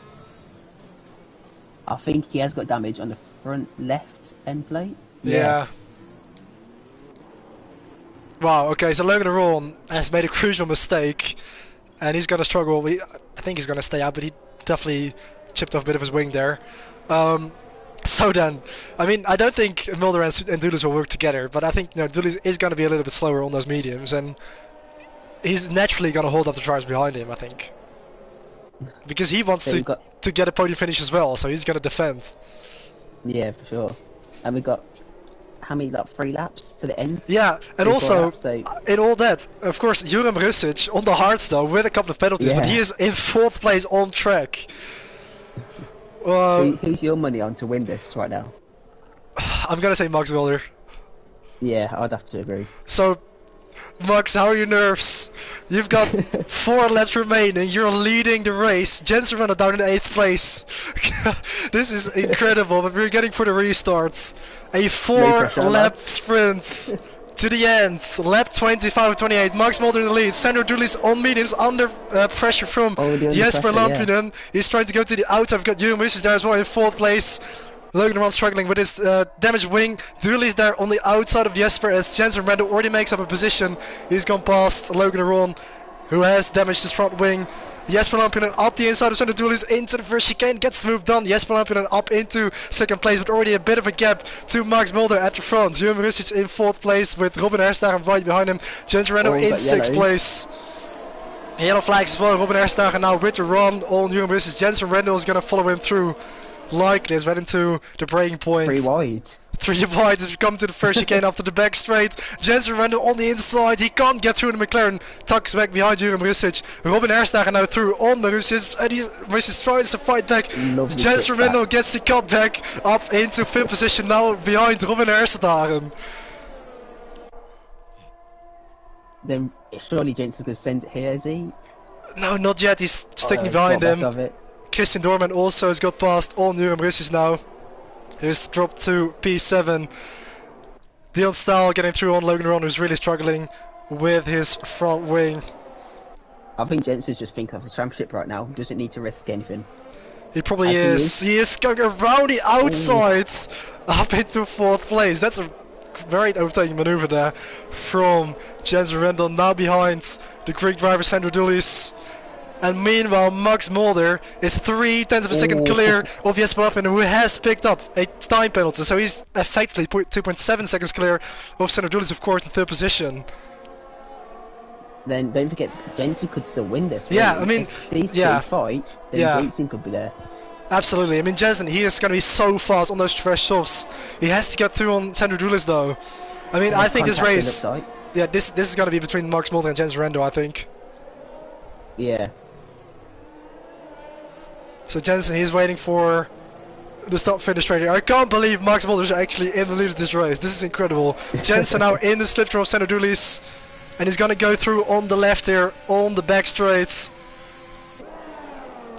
I think he has got damage on the front left end plate. Yeah. Wow, okay, so Logan Ron has made a crucial mistake, and he's gonna struggle. I think he's gonna stay out, but he definitely chipped off a bit of his wing there. So then, I mean, I don't think Mulder and Doolittle will work together, but I think, you know, Doolittle is going to be a little bit slower on those mediums, and he's naturally going to hold up the drivers behind him, I think. Because he wants to get a podium finish as well, so he's going to defend. Yeah, for sure. And we got, how many, like 3 laps to the end? Yeah, and also, in all that, of course, Jurem Rusic on the hards though, with a couple of penalties, but he is in 4th place on track. Who's your money on to win this right now? I'm gonna say Max Mulder. Yeah, I'd have to agree. So, Max, how are your nerves? You've got 4 laps remaining, you're leading the race. Jensen Renner down in 8th place. This is incredible, but we're getting for the restart. A 4-lap sprint to the end. Lap 25-28. Max Mulder in the lead. Sandro Dooley's on mediums under pressure from Jesper Lampinen. Yeah. He's trying to go to the outside. We've got Jurem Rusic there as well in 4th place. Logan Ron struggling with his damaged wing. Dooley's there on the outside of Jesper as Jensen Randall already makes up a position. He's gone past Logan Ron, who has damaged his front wing. Jesper Lampinen up the inside of Sandro Dooley's into the first chicane, gets the move done. Jesper Lampinen up into 2nd place, but already a bit of a gap to Max Mulder at the front. Jurem Rusic in 4th place with Robin Herstagen right behind him. Jensen Randall in 6th place. Yellow flags as well. Robin Herstagen now with the run on Jurem Rusic. Jensen Randall is going to follow him through like this, right into the breaking point. 3 wide. 3 wide as we come to the first chicane after the back straight. Jensen Randall on the inside, he can't get through the McLaren, tucks back behind Jurem Rusic. Robin Herstagen now through on the Rusic, and Rusic tries to fight back. Jensen Randall gets the cut back up into 5th position now behind Robin Herstagen. Then surely Jensen's going to send it here, is he? No, not yet, he's sticking behind him. Christian Dorman also has got past on Jurem Rusic now. He's dropped to P7. Dion Staal getting through on Logan Ron, who's really struggling with his front wing. I think Jensen's just thinking of the championship right now. Doesn't need to risk anything. He probably is. He is going around the outside up into 4th place. That's a very overtaking maneuver there from Jensen Randall, now behind the Greek driver Sandro Dooley's. And meanwhile, Max Mulder is 0.3 of a second clear of Jesper Lampinen, who has picked up a time penalty. So he's effectively 2.7 seconds clear of Sandro Dooley's, of course, in 3rd position. Then don't forget, Jensen could still win this. Yeah, I mean, if these two fight, then Jensen could be there. Absolutely. I mean, Jensen, he is going to be so fast on those fresh softs. He has to get through on Sandro Dulis, though. I mean, I think this race... Yeah, this is going to be between Max Mulder and Jensen Rendo, I think. Yeah. So Jensen, he's waiting for the stop finish right here. I can't believe Max Mulder is actually in the lead of this race. This is incredible. Jensen now in the slipstream of Sandro Dulis. And he's going to go through on the left here, on the back straight.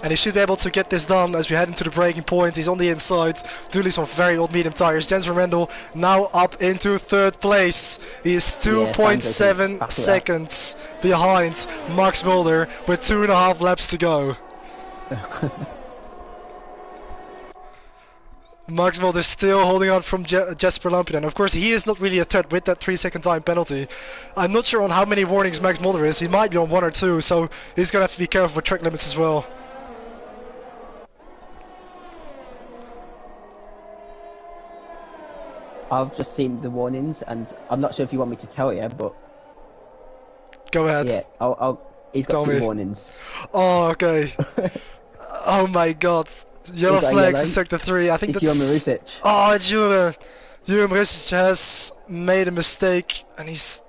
And he should be able to get this done as we head into the braking point. He's on the inside. Dulis on very old medium tires. Jensen Rendel now up into third place. He is 2.7 seconds behind Max Mulder with 2.5 laps to go. Max Mulder still holding on from Jesper Lampinen. Of course, he is not really a threat with that 3-second time penalty. I'm not sure on how many warnings Max Mulder is. He might be on 1 or 2, so he's going to have to be careful with track limits as well. I've just seen the warnings, and I'm not sure if you want me to tell you, but... Go ahead. Yeah, he's got 2 warnings. Oh, okay. Oh my god. Yellow flags in sector 3. I think it's that's... Jure Marusic. Oh, it's Jure. Jure Marusic has made a mistake, and he's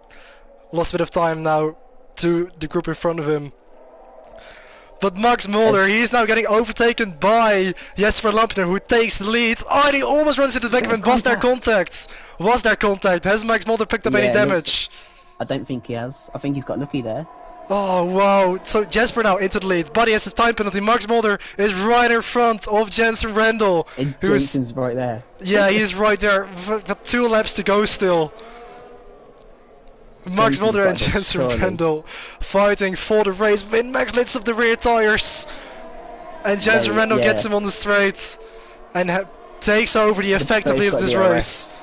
lost a bit of time now to the group in front of him. But Max Mulder, he's now getting overtaken by Jesper Lampinen, who takes the lead. Oh, and he almost runs into the back of him. Was there contact? Was there contact? Has Max Mulder picked up any damage? I don't think he has. I think he's got lucky there. Oh, wow. So Jesper now into the lead, but he has a time penalty. Max Mulder is right in front of Jensen Rendel. And Jensen's right there. Yeah, he's right there. Got 2 laps to go still. Max Mulder and Jensen Rendel fighting for the race win. Max lifts up the rear tires, and Jensen Rendel gets him on the straight and takes over the effective lead of this race.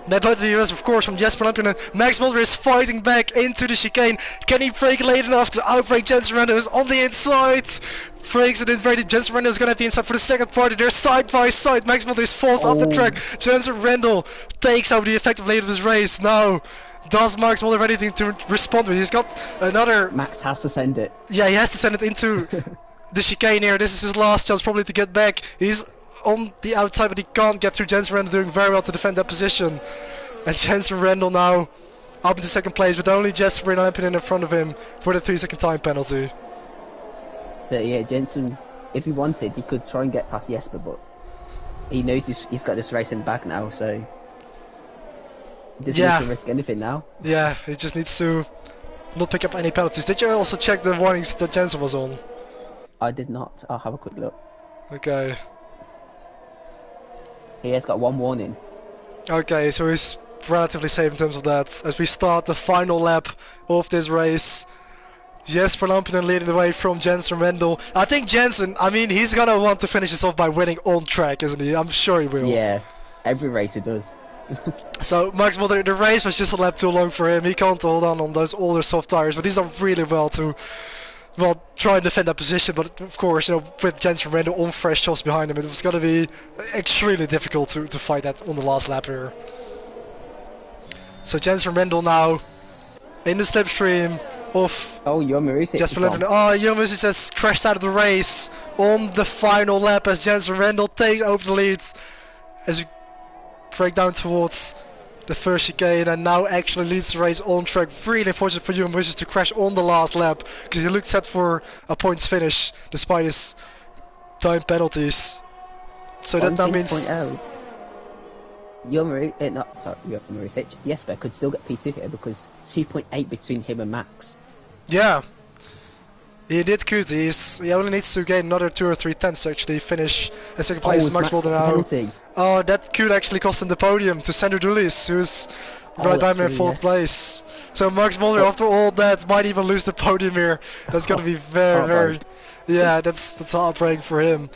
They both the US, of course, from Jesper Lampinen. Max Mulder is fighting back into the chicane. Can he brake late enough to outbrake Jensen Rendel, who's on the inside? Brakes it in very deep. Jensen Rendel is going to have the inside for the second party. They're side by side. Max Mulder is forced off the track. Jensen Rendel takes over the effective lead of this race. Now, does Max Mulder have anything to respond with? He's got another... Max has to send it. Yeah, he has to send it into the chicane here. This is his last chance probably to get back. He's on the outside, but he can't get through. Jensen Rendel doing very well to defend that position. And Jensen Rendel now up into second place with only Jesper Lampinen in front of him for the 3-second time penalty. So, yeah, Jensen, if he wanted, he could try and get past Jesper, but he knows he's got this race in the bag now, so he doesn't need to risk anything now. Yeah, he just needs to not pick up any penalties. Did you also check the warnings that Jensen was on? I did not. I'll have a quick look. Okay. He has got 1 warning. Okay, so he's relatively safe in terms of that. As we start the final lap of this race, Jesper Lampinen leading the way from Jensen Rendel. I think Jensen, I mean, he's gonna want to finish this off by winning on track, isn't he? I'm sure he will. Yeah, every race he does. So Max Mulder, the race was just a lap too long for him. He can't hold on those older soft tires, but he's done really well to try and defend that position. But of course, you know, with Jensen Rendel on fresh softs behind him, it was gonna be extremely difficult to fight that on the last lap here. So Jensen Rendel now in the slipstream of Jure Marusic. Jesper Lampinen. Oh, Jure Marusic has crashed out of the race on the final lap as Jensen Rendel takes over the lead as we break down towards the first chicane and now actually leads the race on track. Really unfortunate for Jure Marusic to crash on the last lap because he looked set for a points finish despite his time penalties. So that now means... Jure Marusic, Jesper could still get P2 here because 2.8 between him and Max. Yeah, he did good. He only needs to gain another 2 or 3 tenths to actually finish in second place. Max Mulder now. Oh, that could actually cost him the podium to Sandro Dulis, who's right by him in 4th place. So Max Mulder, after all that, might even lose the podium here. That's gonna be very, yeah, that's heartbreaking for him.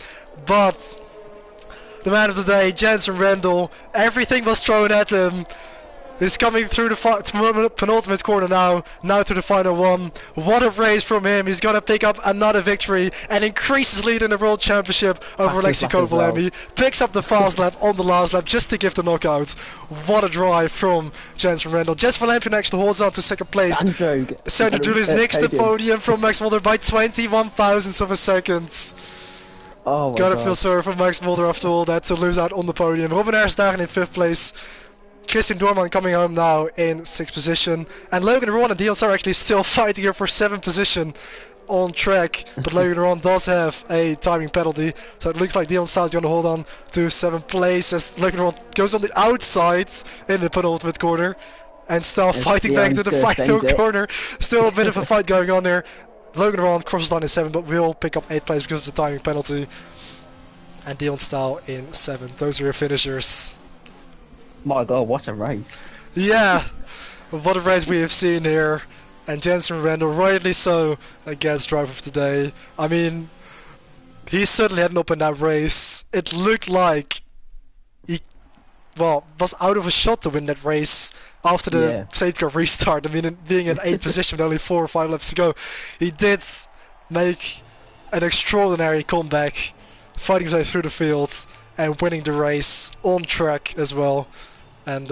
But the man of the day, Jensen Rendel, everything was thrown at him. He's coming through the penultimate corner now to the final one. What a race from him. He's going to pick up another victory and increase his lead in the World Championship over Alexei Kovalemi. Picks up the fast lap on the last lap just to give the knockout. What a drive from Jensen Rendel. Jesper Lampinen actually holds on to second place. Sandro Dulis nicks the podium from Max Mulder by 21 thousandths of a second. Oh my Gotta feel god. sorry for Max Mulder after all that to lose out on the podium. Robin Ersdagen in 5th place. Christian Doorman coming home now in 6th position. And Logan Ron and Dion are actually still fighting here for 7th position on track. But Logan Ron does have a timing penalty. So it looks like Dion Star's going to hold on to 7th place as Logan Ron goes on the outside in the penultimate corner. And still fighting back to the final corner. Still a bit of a fight going on there. Logan Ron crosses line in 7th, but will pick up 8th place because of the timing penalty. And Dion Stahl in 7th. Those are your finishers. My god, what a race. Yeah, what a race we have seen here. And Jensen Randall, rightly so, against driver of the day. I mean, he certainly had an up in that race. It looked like he, well, was out of a shot to win that race after the safety car restart. I mean, being in 8th position with only 4 or 5 laps to go, he did make an extraordinary comeback, fighting his way through the field and winning the race on track as well. And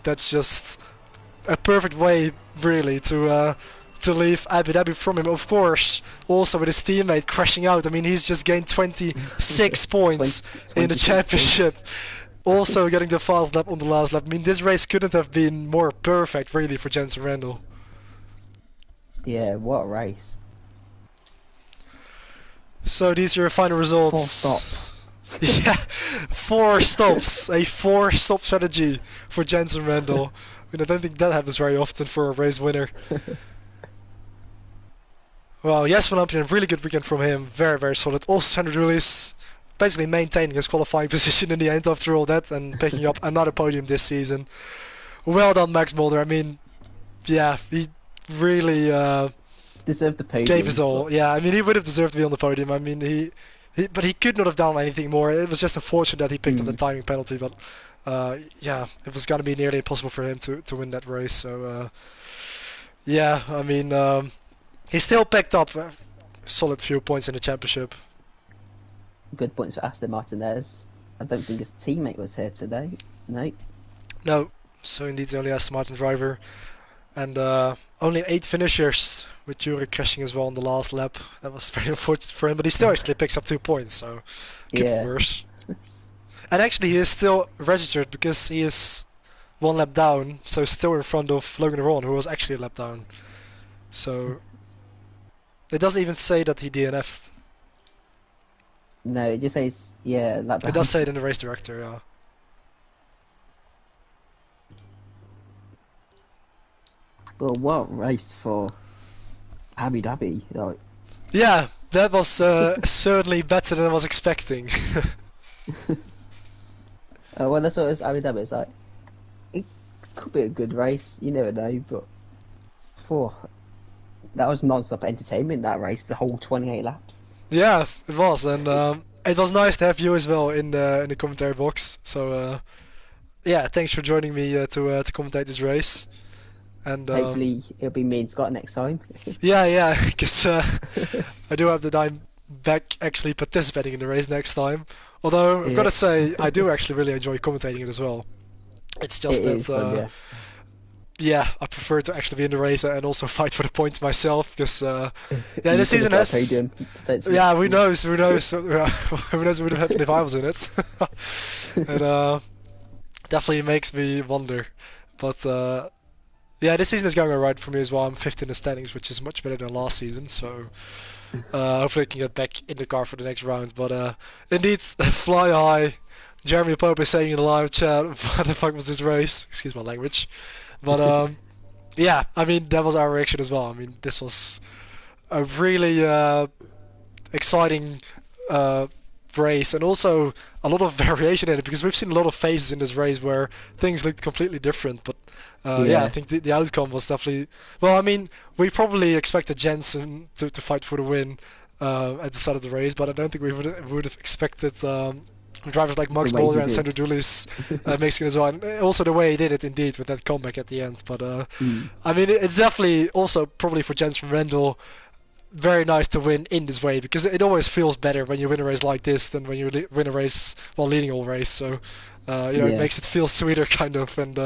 that's just a perfect way, really, to leave Abu Dhabi from him. Of course, also with his teammate crashing out. I mean, he's just gained 26 points in the championship. Also getting the fast lap on the last lap. I mean, this race couldn't have been more perfect, really, for Jensen Randall. Yeah, what a race. So these are your final results. 4 stops. Yeah, 4 stops. A 4-stop strategy for Jensen Randall. I mean, I don't think that happens very often for a race winner. Well, Jesper Lampinen, really good weekend from him. Very, very solid. Also, Sandro Dulis basically maintaining his qualifying position in the end after all that and picking up another podium this season. Well done, Max Mulder. I mean, yeah, he really deserved the podium. Gave his all. Yeah, I mean, he would have deserved to be on the podium. I mean, but he could not have done anything more. It was just unfortunate that he picked up the timing penalty, but yeah, it was going to be nearly impossible for him to win that race. So yeah, I mean, he still picked up a solid few points in the championship. Good points for Aston Martinez. I don't think his teammate was here today. No. No. So indeed, the only Aston Martin driver, and only 8 finishers with Jurek crashing as well on the last lap. That was very unfortunate for him, but he still actually picks up 2 points, so could be worse. And actually, he is still registered because he is 1 lap down, so still in front of Logan Ron, who was actually a lap down. So it doesn't even say that he DNF'd. No, it just says, yeah, lap down. It does say it in the race director, yeah. Well, what a race for Abu Dhabi. Like. Yeah, that was certainly better than I was expecting. Well, that's what it was, Abu Dhabi. It's like, it could be a good race, you never know, but that was non-stop entertainment, that race, the whole 28 laps. Yeah, it was, and it was nice to have you as well in the commentary box. So yeah, thanks for joining me to commentate this race. And hopefully it'll be me and Scott next time. yeah, because I do have the time back actually participating in the race next time. Although I've got to say, I do actually really enjoy commentating it as well. It's just that yeah, I prefer to actually be in the race and also fight for the points myself, because yeah, this season has. Yeah, who knows? Who knows? Who knows what would have happened if I was in it? It definitely makes me wonder. But yeah, this season is going alright for me as well. I'm 5th in the standings, which is much better than last season. So hopefully I can get back in the car for the next round. But indeed, fly high. Jeremy Pope is saying in the live chat, "What the fuck was this race?" Excuse my language. But yeah, I mean, that was our reaction as well. I mean, this was a really exciting race, and also a lot of variation in it, because we've seen a lot of phases in this race where things looked completely different. But yeah, I think the outcome was definitely... Well, I mean, we probably expected Jensen to fight for the win at the start of the race, but I don't think we would have expected... drivers like Max Mulder and Sandro Dulis mixing as well, and also the way he did it indeed with that comeback at the end. But I mean, it's definitely also probably for Jensen Randall very nice to win in this way, because it always feels better when you win a race like this than when you win a race while leading all race. So you know, it makes it feel sweeter kind of, and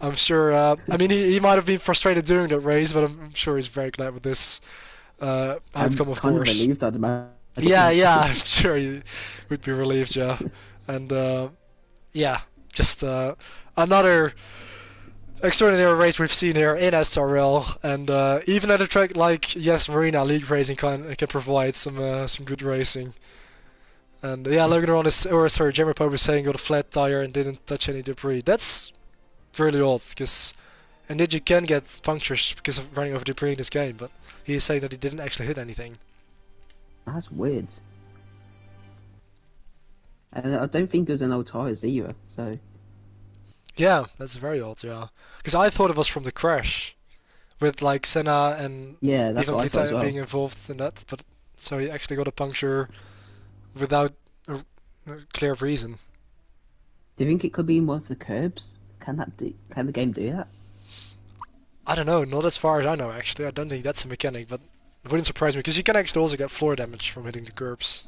I'm sure I mean, he might have been frustrated during that race, but I'm sure he's very glad with this outcome, of course. I'm kind of relieved, I'd I don't Yeah, know. yeah, I'm sure you would be relieved, yeah. And yeah, just another extraordinary race we've seen here in SRL, and even at a track like Yes Marina, League Racing can provide some good racing. And yeah, Logan Ron is, or sorry, Jeremy Pope is saying got a flat tire and didn't touch any debris. That's really odd, because indeed you can get punctures because of running over debris in this game, but he is saying that he didn't actually hit anything. That's weird. And I don't think it was an old tyres either. So Yeah, that's very odd, yeah. Because I thought it was from the crash, with like Senna and yeah, that's Ivan what I thought as Vita being well. involved in that, but so he actually got a puncture without a clear reason. Do you think it could be in one of the curbs? Can the game do that? I don't know, not as far as I know actually. I don't think that's a mechanic, but it wouldn't surprise me because you can actually also get floor damage from hitting the curbs.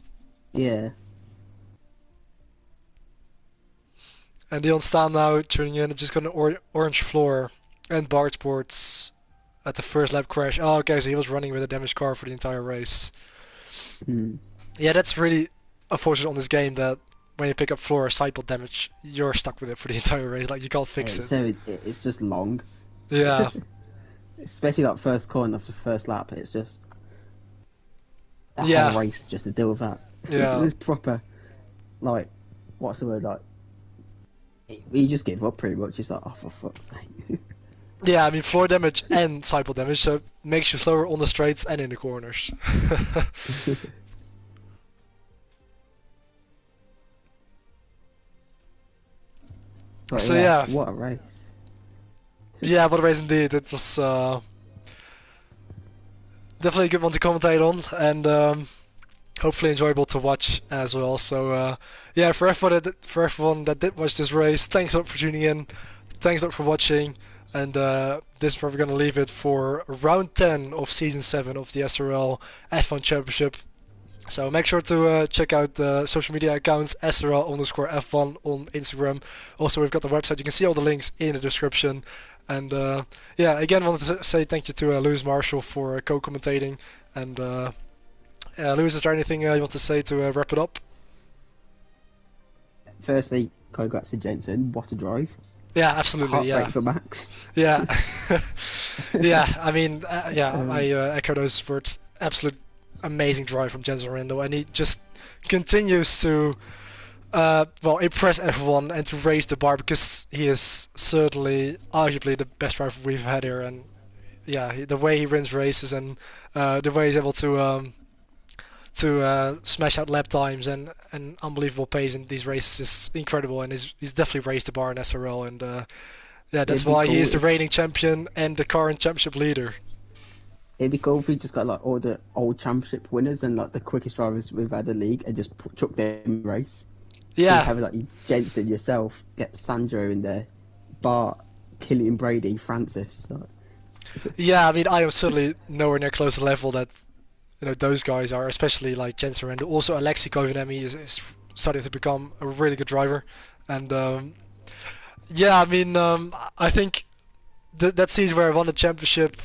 Yeah. And Dion Stam now tuning in, just got an orange floor and barge boards at the first lap crash. Oh, okay, so he was running with a damaged car for the entire race. Hmm. Yeah, that's really unfortunate on this game that when you pick up floor or sidewall damage, you're stuck with it for the entire race. Like, you can't fix it. So it's just long. Yeah, Especially that first corner of the first lap. It's just a whole yeah, race just to deal with that. yeah. It's proper, like, what's the word, like, you just give up pretty much. It's like, oh, for fuck's sake. Yeah, I mean, floor damage and sidewall damage, so it makes you slower on the straights and in the corners. But So yeah, yeah, what a race. yeah, what a race indeed. It was definitely a good one to commentate on, and hopefully enjoyable to watch as well. So yeah, for everyone that did watch this race, thanks a lot for tuning in. Thanks a lot for watching. And this is where we're going to leave it for round 10 of season 7 of the SRL F1 Championship. So make sure to check out the social media accounts, SRL_F1 on Instagram. Also, we've got the website. You can see all the links in the description. And yeah, again, I wanted to say thank you to Lewis Marshall for co-commentating. And Lewis, is there anything you want to say to wrap it up? Firstly, congrats to Jensen. What a drive. Yeah, absolutely. Heartbreak Yeah, for Max. yeah, yeah. I mean, yeah, I Um, echo those words. Absolute amazing drive from Jensen Rando, and he just continues to well, impress everyone and to raise the bar because he is certainly, arguably, the best driver we've had here. And yeah, the way he wins races and the way he's able to smash out lap times and unbelievable pace in these races is incredible. And he's definitely raised the bar in SRL. And yeah, that's it'd be why he cool is the if reigning champion and the current championship leader. it'd be cool if we just got like all the old championship winners and like the quickest drivers we've had in the league and just chuck them in the race. So you Yeah, have like Jensen yourself, get Sandro in there, Bart, Killian Brady, Francis. Like, yeah. I mean, I am certainly nowhere near close to the level that those guys are, especially like Jensen and also Alexei Kovinemi is starting to become a really good driver. And yeah, I mean, I think that season where I won the championship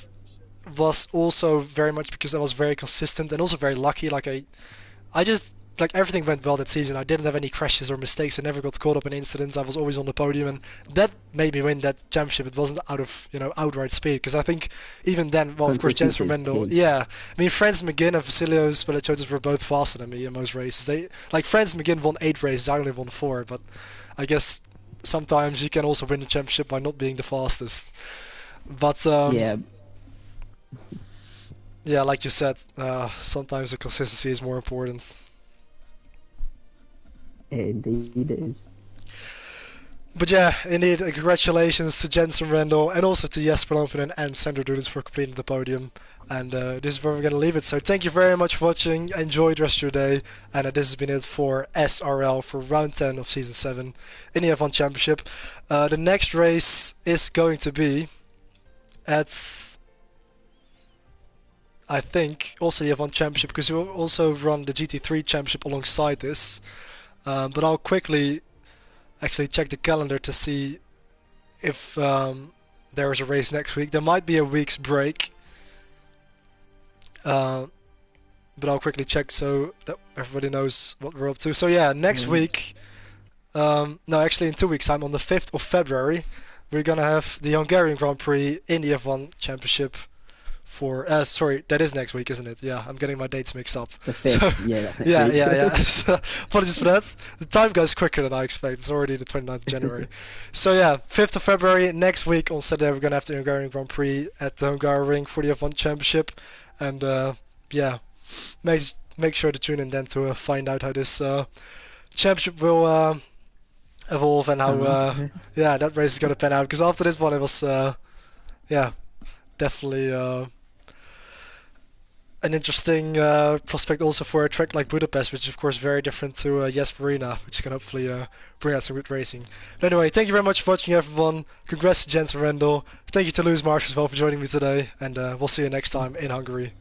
was also very much because I was very consistent and also very lucky. Like I just like everything went well that season. I didn't have any crashes or mistakes. I never got caught up in incidents. I was always on the podium, and that made me win that championship. It wasn't out of outright speed because I think even then, well, of course, Jens consistency is Romendo, key. yeah. I mean, Franz McGinn and Vasilios Spilichotis were both faster than me in most races. They like Franz McGinn won 8 races. I only won 4, but I guess sometimes you can also win the championship by not being the fastest. But Yeah, yeah, like you said, sometimes the consistency is more important. indeed it is. But yeah, indeed, congratulations to Jensen Randall and also to Jesper Lampinen and Sandro Dudens for completing the podium. And this is where we're going to leave it. So thank you very much for watching. Enjoy the rest of your day. And this has been it for SRL for round 10 of season 7 in the F1 Championship. The next race is going to be at, I think, also the F1 Championship because we'll also run the GT3 Championship alongside this. But I'll quickly actually check the calendar to see if there is a race next week. There might be a week's break, but but I'll quickly check so that everybody knows what we're up to. So yeah, next week, no, actually in 2 weeks time, on the 5th of February, we're gonna have the Hungarian Grand Prix in the F1 Championship. Sorry, that is next week, isn't it? Yeah, I'm getting my dates mixed up. The 5th, yeah, that's next week. Yeah. So, apologies for that. The time goes quicker than I expect. It's already the 29th of January. So yeah, 5th of February, next week on Saturday, we're going to have the Hungarian Grand Prix at the Hungaroring for the F1 Championship. And yeah, make sure to tune in then to find out how this championship will evolve and how yeah, that race is going to pan out. Because after this one, it was yeah, definitely an interesting prospect also for a track like Budapest, which is of course very different to Jesper Arena, which can hopefully bring out some good racing. But anyway, thank you very much for watching, everyone. Congrats to Jens and Rendell. Thank you to Lewis Marsh as well for joining me today, and we'll see you next time in Hungary.